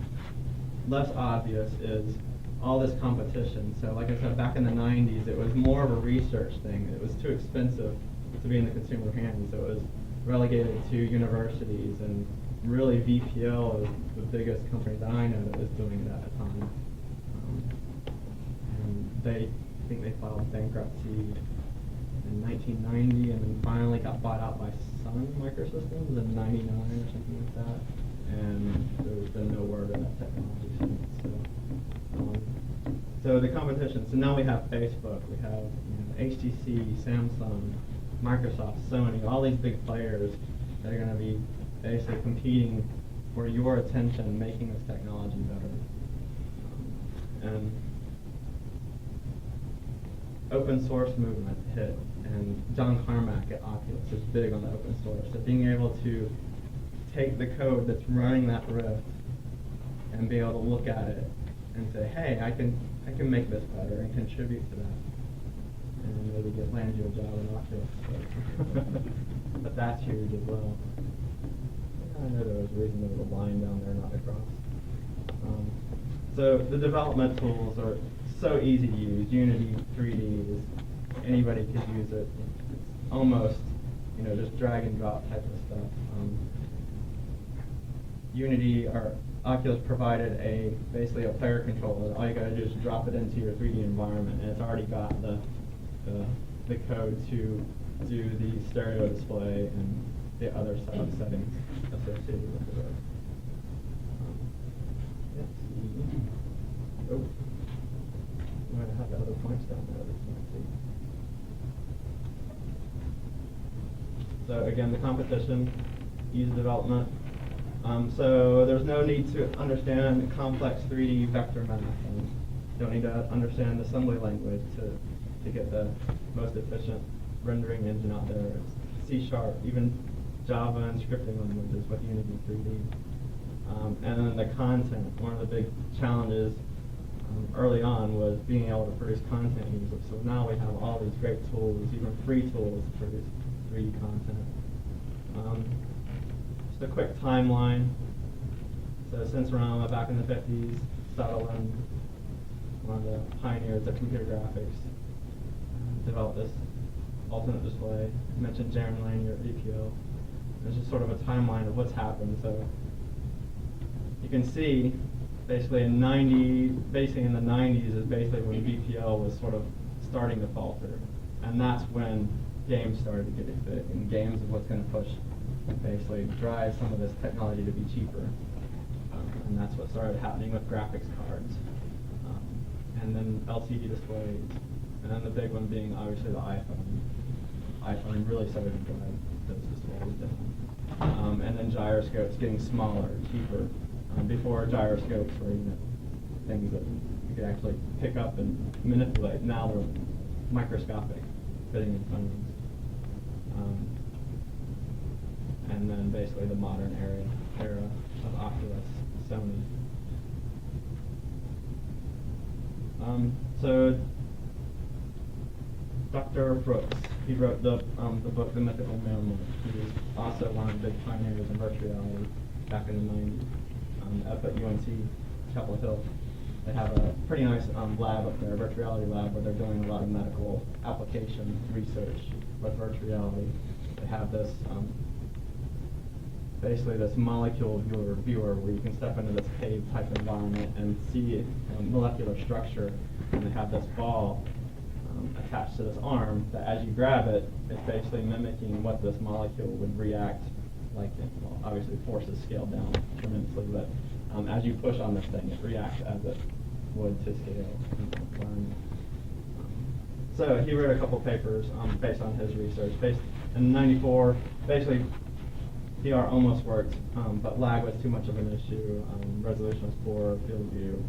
less obvious is all this competition. So like I said, back in the 90s, it was more of a research thing. It was too expensive to be in the consumer hands, so it was relegated to universities, and really VPL is the biggest company that I know that was doing it at the time. And I think they filed bankruptcy in 1990 and then finally got bought out by Sun Microsystems in 99 or something like that. And there's been no word of that technology since. So the competition, so now we have Facebook, we have HTC, Samsung, Microsoft, Sony, all these big players that are going to be basically competing for your attention, making this technology better. And open source movement hit, and John Carmack at Oculus is big on the open source. So being able to take the code that's running that Rift and be able to look at it and say, hey, I can make this better and contribute to that, and maybe land you a job in Oculus. But that's huge as well. I know there was a reason there was a line down there, not across. So the development tools are so easy to use. Unity 3D is, anybody could use it. It's almost, just drag and drop type of stuff. Unity, or Oculus provided basically a player controller. All you gotta do is drop it into your 3D environment, and it's already got the code to do the stereo display and the other settings associated with the Rift. Oh, I'm gonna have the other points down there that you can't see. So again, the competition, ease of development. So there's no need to understand complex 3D vector math, and don't need to understand assembly language to get the most efficient rendering engine out there. It's C#, even Java and scripting languages with Unity 3D. And then the content, one of the big challenges early on was being able to produce content users. So now we have all these great tools, even free tools to produce 3D content. Just a quick timeline. So Sensorama back in the 50s, Sutherland, one of the pioneers of computer graphics, developed this alternate display. I mentioned Jeremy Lanier at VPO. There's just sort of a timeline of what's happened. So you can see basically in the 90s is basically when VPL was sort of starting to falter. And that's when games started to get big. And games is what's going to push, basically drive some of this technology to be cheaper. And that's what started happening with graphics cards. And then LCD displays. And then the big one being obviously the iPhone. iPhone really started to drive those displays down. and then gyroscopes getting smaller, cheaper. Before gyroscopes were things that you could actually pick up and manipulate. Now they're microscopic, fitting in phones. And then basically the modern era of Oculus, Sony. So Dr. Brooks, he wrote the book The Mythical Memory. He was also one of the big pioneers in virtual reality back in the 90s. Up at UNC Chapel Hill, they have a pretty nice lab up there, virtual reality lab, where they're doing a lot of medical application research with virtual reality. They have this basically this molecule viewer where you can step into this cave type environment and see molecular structure, and they have this ball attached to this arm that as you grab it, it's basically mimicking what this molecule would react like. Well, obviously forces scale down tremendously, but as you push on this thing, it reacts as it would to scale. So he wrote a couple papers based on his research. In '94, basically VR almost worked, but lag was too much of an issue. Resolution was poor, field of view.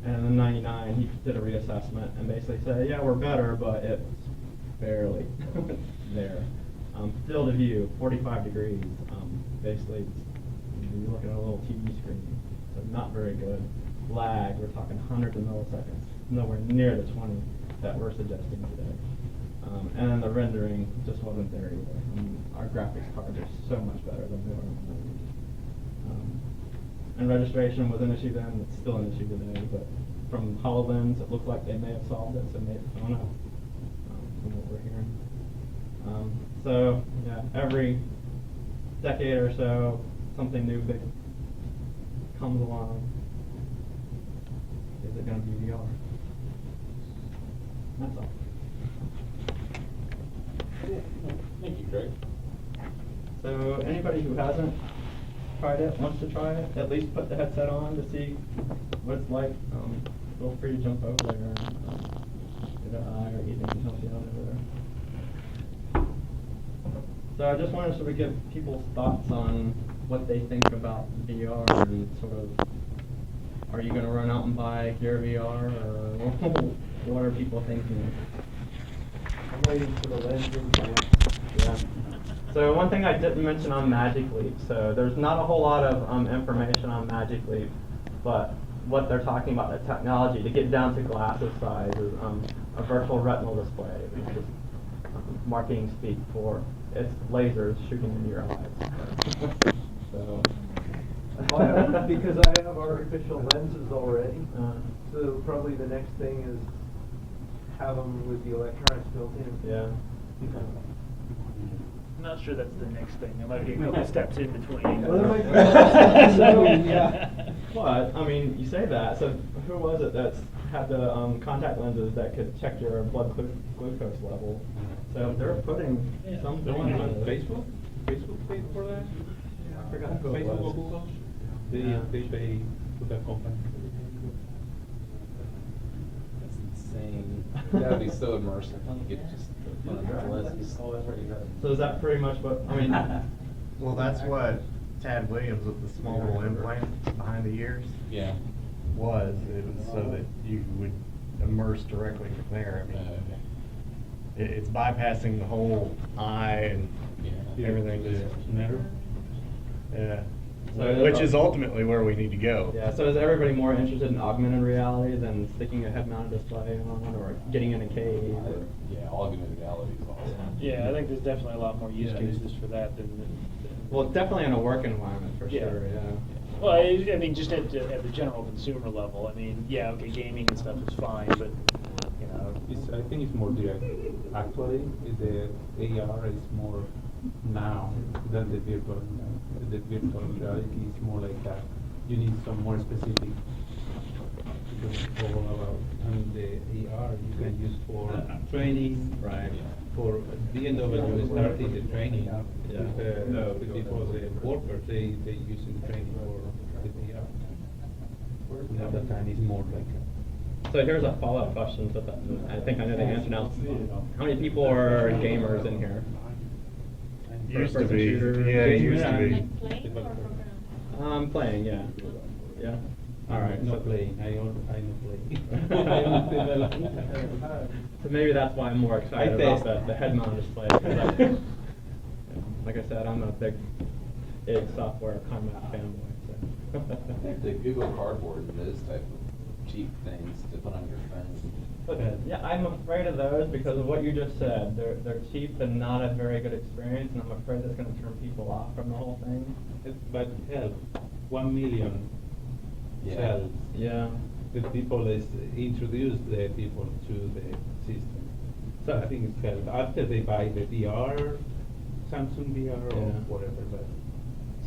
And in '99, he did a reassessment and basically said, yeah, we're better, but it's barely there. Field of view, 45 degrees. Basically, you're looking at a little TV screen, so not very good. Lag, we're talking hundreds of milliseconds, nowhere near the 20 that we're suggesting today. And then the rendering just wasn't there either. Our graphics cards are so much better than they were in the 90s. And registration was an issue then, it's still an issue today, but from HoloLens, it looked like they may have solved it, so maybe, I don't know, from what we're hearing. So, yeah, every decade or so, something new big comes along. Is it going to be VR? That's all. Thank you, Greg. So anybody who hasn't tried it, wants to try it, at least put the headset on to see what it's like. Feel free to jump over there and give it an eye, or Ethan can help you out over there. So I just wanted to sort of give people's thoughts on what they think about VR and sort of, are you going to run out and buy Gear VR, or what are people thinking? I'm waiting for the lenses. Yeah. So one thing I didn't mention on Magic Leap, so there's not a whole lot of information on Magic Leap, but what they're talking about, the technology to get down to glasses size is a virtual retinal display, which is marketing speak for it's lasers shooting into your eyes. So. Because I have artificial lenses already, so probably the next thing is have them with the electronics built in. Yeah. I'm not sure that's the next thing. There might be a couple steps in between. Well, there might be so, yeah. But, I mean, you say that, so who was it that had the contact lenses that could check your blood glucose level? So they're putting some going on Facebook? Facebook paid for that? I forgot who it was. Facebook? They pay for that company. That's insane. That would be so immersive. You get just the lenses. So is that pretty much what, I mean... Well, that's what Tad Williams with the small little implant behind the ears Yeah. was. It was so that you would immerse directly from there. I mean, it's bypassing the whole eye and everything. Matter? Yeah. So Which is ultimately where we need to go. Yeah, so is everybody more interested in augmented reality than sticking a head-mounted display on, or getting in a cave? Or? Yeah, augmented reality is awesome. Yeah, I think there's definitely a lot more use cases for that than. Well, definitely in a work environment for sure. Yeah. Well, I mean, just at the general consumer level. I mean, yeah, okay, gaming and stuff is fine, but you know. I think it's more direct. Actually, the AR is more now than the virtual. The virtual reality is more like that. You need some more specific. Because it's all about, I mean, the AR you can use for training, right? For BMW started the training with people, the workers, they use the training for the AR. Now that time is more like. So here's a follow-up question to that. I think I know the answer now. How many people are gamers in here? Used to first-person be. shooter. Yeah, it used to be. I'm playing, yeah. Yeah. All right. No so- playing. I know play. So maybe that's why I'm more excited about the head-mounted display. 'Cause like I said, I'm a big software combat fanboy. So. The Google Cardboard and those type of cheap things to put on your phone. Yeah, I'm afraid of those because of what you just said. They're cheap and not a very good experience, and I'm afraid that's going to turn people off from the whole thing. But hell, 1 million cells. Yeah. The people is introduce the people to the system. So I think it's help. After they buy the VR, Samsung VR or whatever. But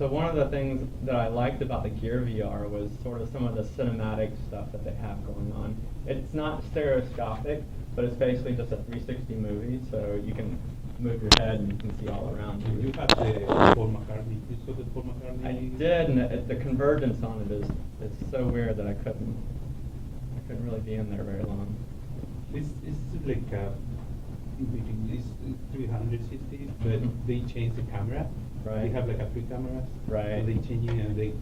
So one of the things that I liked about the Gear VR was sort of some of the cinematic stuff that they have going on. It's not stereoscopic, but it's basically just a 360 movie, so you can move your head and you can see all around you. you have the Paul McCartney. You saw the Paul McCartney? I did, and the convergence on it is so weird that I couldn't really be in there very long. It's like it's 360, but they change the camera. Right. They have like 3 cameras. Right. So they change it and they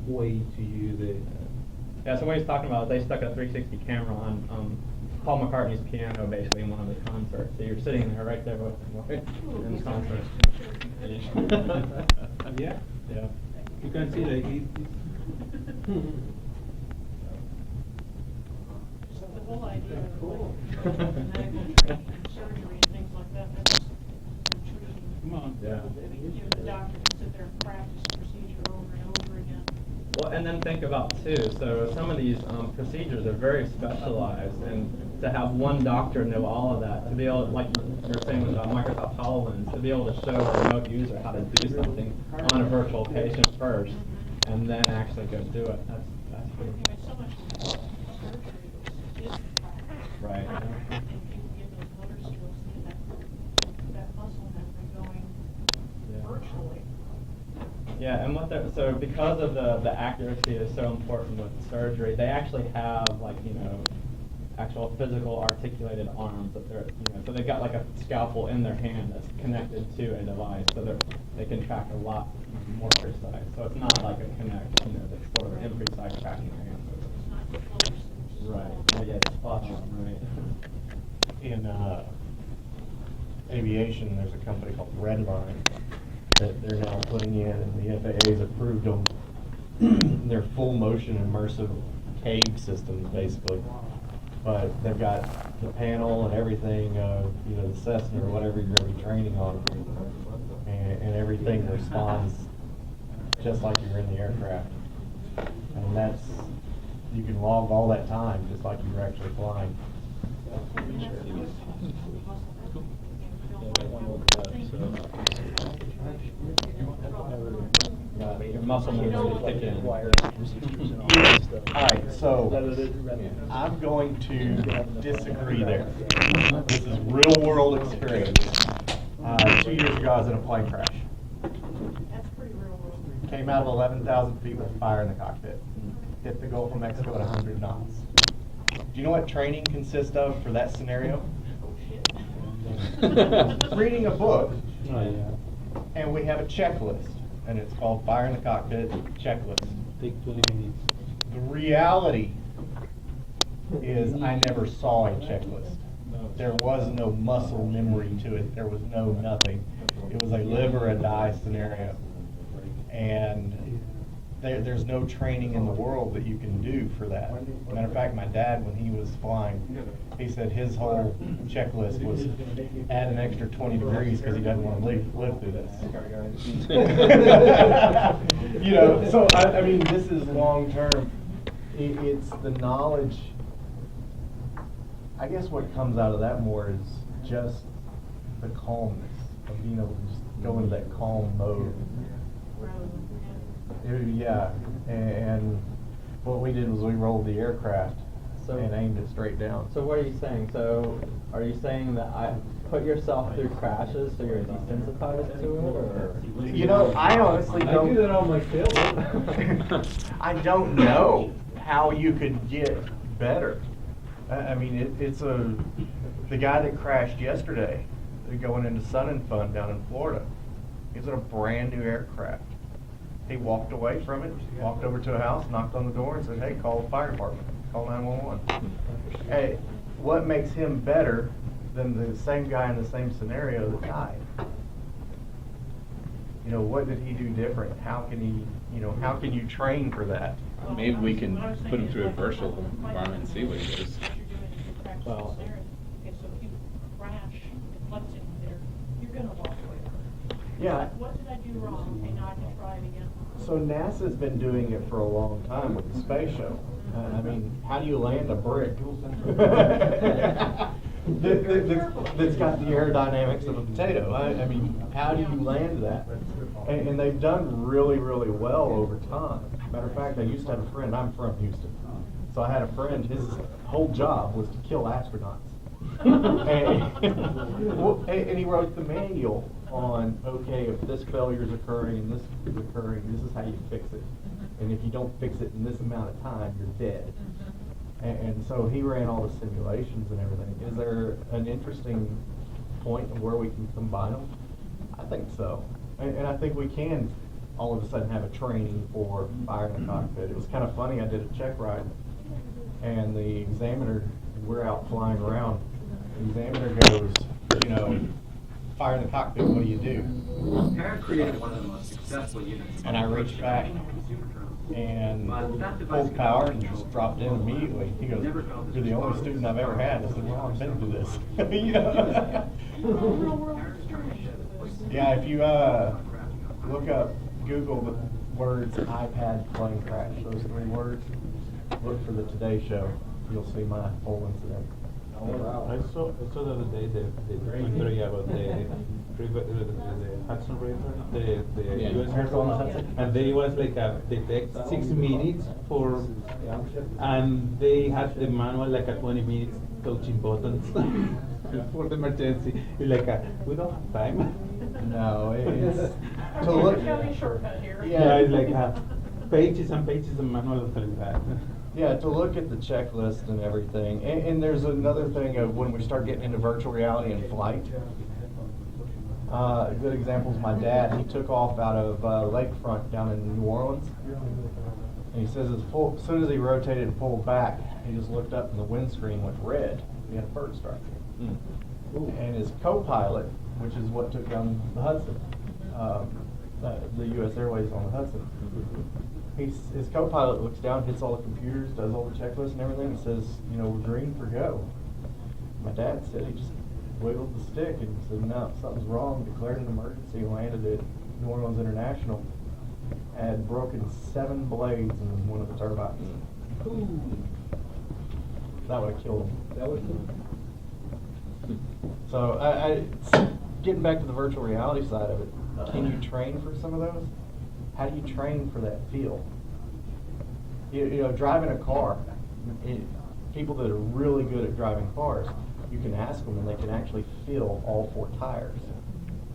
way to you the. Yeah, so what he's talking about is they stuck a 360 camera on Paul McCartney's piano basically in one of the concerts. So you're sitting there right there with him in the concert. Yeah. Yeah. You can see like So the whole idea of surgery and things like that, that's intriguing. Come on. Yeah. You know, the doctor can sit there and practice the procedure over and over again. Well, and then think about too, so some of these procedures are very specialized, and to have one doctor know all of that, to be able, like you were saying with Microsoft HoloLens, to be able to show a remote user how to do something on a virtual patient first, and then actually go do it. That's pretty Anyway, so much surgery is practice. right. And people get those motor skills, and that muscle memory going virtually. Yeah, and so because of the accuracy is so important with surgery, they actually have actual physical articulated arms that so they've got like a scalpel in their hand that's connected to a device, so they can track a lot more precise. So it's not like a Kinect, that's sort of imprecise tracking your hand movements. Right. Yeah, it's spot on, right. In aviation, there's a company called Redline that they're now putting in, and the FAA's approved them. They're full motion immersive cave systems, basically. But they've got the panel and everything of, the Cessna or whatever you're going to be training on, and everything responds just like you're in the aircraft. And you can log all that time just like you're actually flying. Your muscle movements kick in. All right, so I'm going to disagree there. This is real world experience. 2 years ago, I was in a plane crash. That's pretty real world. Came out of 11,000 feet with fire in the cockpit. Hit the Gulf of Mexico at 100 knots. Do you know what training consists of for that scenario? Reading a book. And we have a checklist, and it's called Fire in the Cockpit Checklist. Take 20 minutes. The reality is I never saw a checklist. There was no muscle memory to it. There was no nothing. It was a live or a die scenario. And there's no training in the world that you can do for that. Matter of fact, my dad, when he was flying, he said his whole checklist was add an extra 20 degrees because he doesn't want to live through this. So I mean, this is long term. It's the knowledge. I guess what comes out of that more is just the calmness of being able to just go into that calm mode. Yeah, and what we did was we rolled the aircraft and aimed it straight down. So what are you saying? So are you saying that I put yourself through crashes so you're desensitized to it, or? I honestly don't. I do that on my film. I don't know how you could get better. I mean, it's the guy that crashed yesterday. going into Sun and Fun down in Florida. He's in a brand new aircraft. He walked away from it, walked over to a house, knocked on the door and said, hey, call the fire department, call 911. Hey, what makes him better than the same guy in the same scenario that died? You know, what did he do different? How can he, you know, how can you train for that? Maybe we can put him through a virtual environment and see what he does. Well. Okay, so if you crash, what's in there, you're gonna walk away. Yeah. What did I do wrong? Okay, now I can try it again. So NASA's been doing it for a long time with the space shuttle. I mean, how do you land a brick that's got the aerodynamics of a potato? I mean, how do you land that? And they've done really, really well over time. Matter of fact, I used to have a friend, I'm from Houston, so I had a friend, his whole job was to kill astronauts. and he wrote the manual on, okay, if this failure is occurring and this is occurring, this is how you fix it. And if you don't fix it in this amount of time, you're dead. And so he ran all the simulations and everything. Is there an interesting point of where we can combine them? I think so. And I think we can all of a sudden have a training for fire in the cockpit. It was kind of funny, I did a check ride, and the examiner, we're out flying around, the examiner goes, you know, fire in the cockpit, what do you do? Parent created one of the most successful units. And I reached back and pulled power and just dropped in immediately. He goes, you're the only student I've ever had. I said, well, I've been through this. You know? Yeah, if you look up, Google the words iPad plane crash, those 3 words, look for the Today Show. You'll see my whole incident. Oh, wow. I saw the other day the documentary about the Hudson River, the US Air Force, and they was like they take 6 minutes for, and they had the manual like a 20 minutes touching buttons for the emergency. It's like we don't have time. No, it's to look. Shortcut here. Yeah, it's like pages and pages of manual like that. Yeah, to look at the checklist and everything. And there's another thing of when we start getting into virtual reality in flight. A good example is my dad. He took off out of Lakefront down in New Orleans. And he says as soon as he rotated and pulled back, he just looked up and the windscreen went red. He had a bird strike. And his co-pilot, which is what took down the Hudson, the U.S. Airways on the Hudson. His co-pilot looks down, hits all the computers, does all the checklists and everything, and says, you know, we're green for go. My dad said he just wiggled the stick and said, no, something's wrong, declared an emergency, landed at New Orleans International, had broken 7 blades in one of the turbines. That would have killed him. That would have killed him. So getting back to the virtual reality side of it, can you train for some of those? How do you train for that feel? You know, driving a car, people that are really good at driving cars, you can ask them and they can actually feel all 4 tires.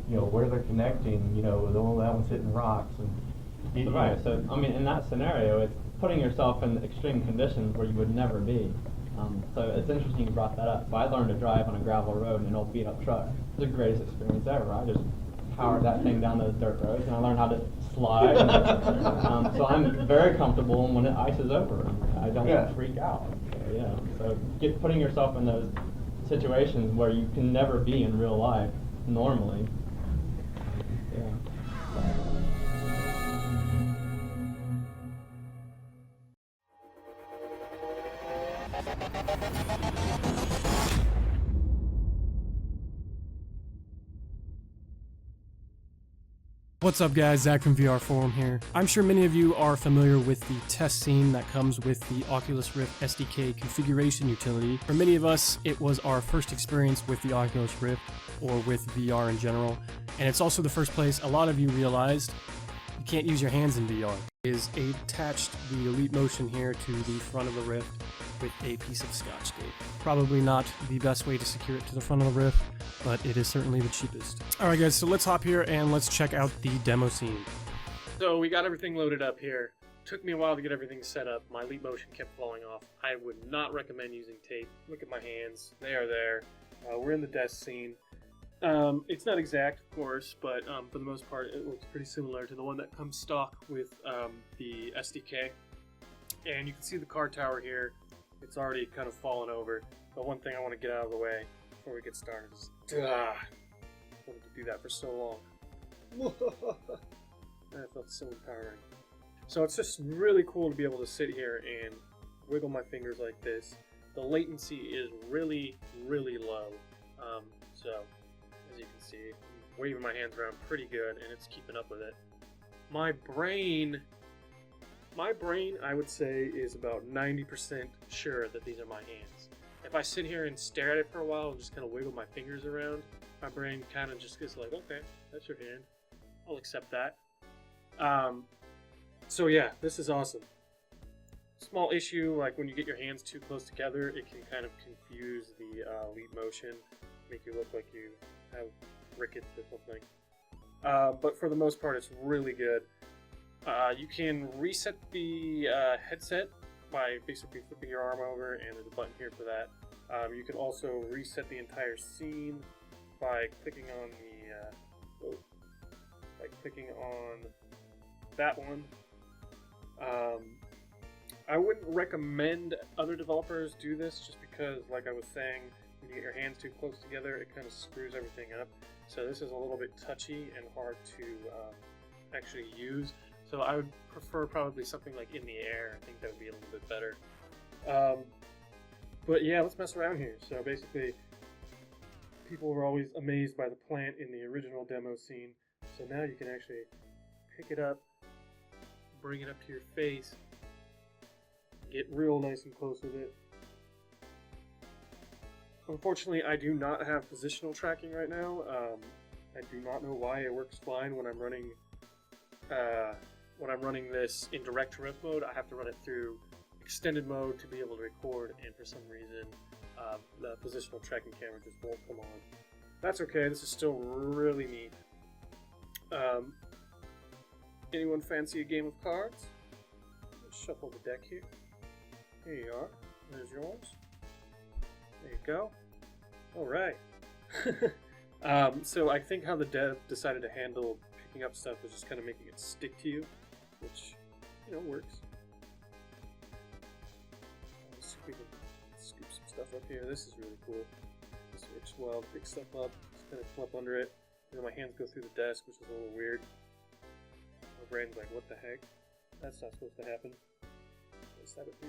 You know, where they're connecting, you know, that one's hitting rocks. And right, so, I mean, in that scenario, it's putting yourself in extreme conditions where you would never be. So it's interesting you brought that up. So I learned to drive on a gravel road in an old beat-up truck. It was the greatest experience ever. I just powered that thing down those dirt roads, and I learned how to slide. So I'm very comfortable when it ices over. I don't freak out. So putting yourself in those situations where you can never be in real life normally. What's up guys, Zach from VR Forum here. I'm sure many of you are familiar with the test scene that comes with the Oculus Rift SDK configuration utility. For many of us, it was our first experience with the Oculus Rift or with VR in general. And it's also the first place a lot of you realized you can't use your hands in VR. Is attached the Elite Motion here to the front of the Rift with a piece of Scotch tape. Probably not the best way to secure it to the front of the Rift, but it is certainly the cheapest. Alright guys, so let's hop here and let's check out the demo scene. So we got everything loaded up here. Took me a while to get everything set up. My Elite Motion kept falling off. I would not recommend using tape. Look at my hands. They are there. We're in the desk scene. It's not exact, of course, but for the most part, it looks pretty similar to the one that comes stock with the SDK. And you can see the card tower here. It's already kind of fallen over. But one thing I want to get out of the way before we get started is... I wanted to do that for so long. That felt so empowering. So it's just really cool to be able to sit here and wiggle my fingers like this. The latency is really, really low. So, as you can see, I'm waving my hands around pretty good, and it's keeping up with it. My brain, I would say, is about 90% sure that these are my hands. If I sit here and stare at it for a while and just kind of wiggle my fingers around, my brain kind of just gets like, okay, that's your hand. I'll accept that. So yeah, this is awesome. Small issue, like when you get your hands too close together, it can kind of confuse the leap motion, make you look like you have rickets or something. But for the most part, it's really good. You can reset the headset by basically flipping your arm over, and there's a button here for that. You can also reset the entire scene by clicking on the that one. I wouldn't recommend other developers do this just because, like I was saying, when you get your hands too close together, it kind of screws everything up. So this is a little bit touchy and hard to actually use. So I would prefer probably something like in the air. I think that would be a little bit better. But yeah, let's mess around here. So basically, people were always amazed by the plant in the original demo scene. So now you can actually pick it up, bring it up to your face, get real nice and close with it. Unfortunately, I do not have positional tracking right now. I do not know why it works fine when I'm running this in direct riff mode. I have to run it through extended mode to be able to record, and for some reason the positional tracking camera just won't come on. That's okay, this is still really neat. Anyone fancy a game of cards? Let's shuffle the deck here. Here you are. There's yours. There you go. Alright. So I think how the dev decided to handle picking up stuff was just kind of making it stick to you, which, you know, works. Let's see if we can scoop some stuff up here. This is really cool. This works well. Pick stuff up, just kind of come up under it. And then my hands go through the desk, which is a little weird. My brain's like, what the heck? That's not supposed to happen. Let's have it be.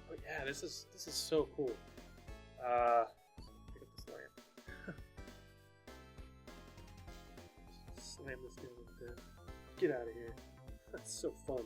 But yeah, this is so cool. Pick up this lamp. Slam this down with the... Get out of here. That's so fun.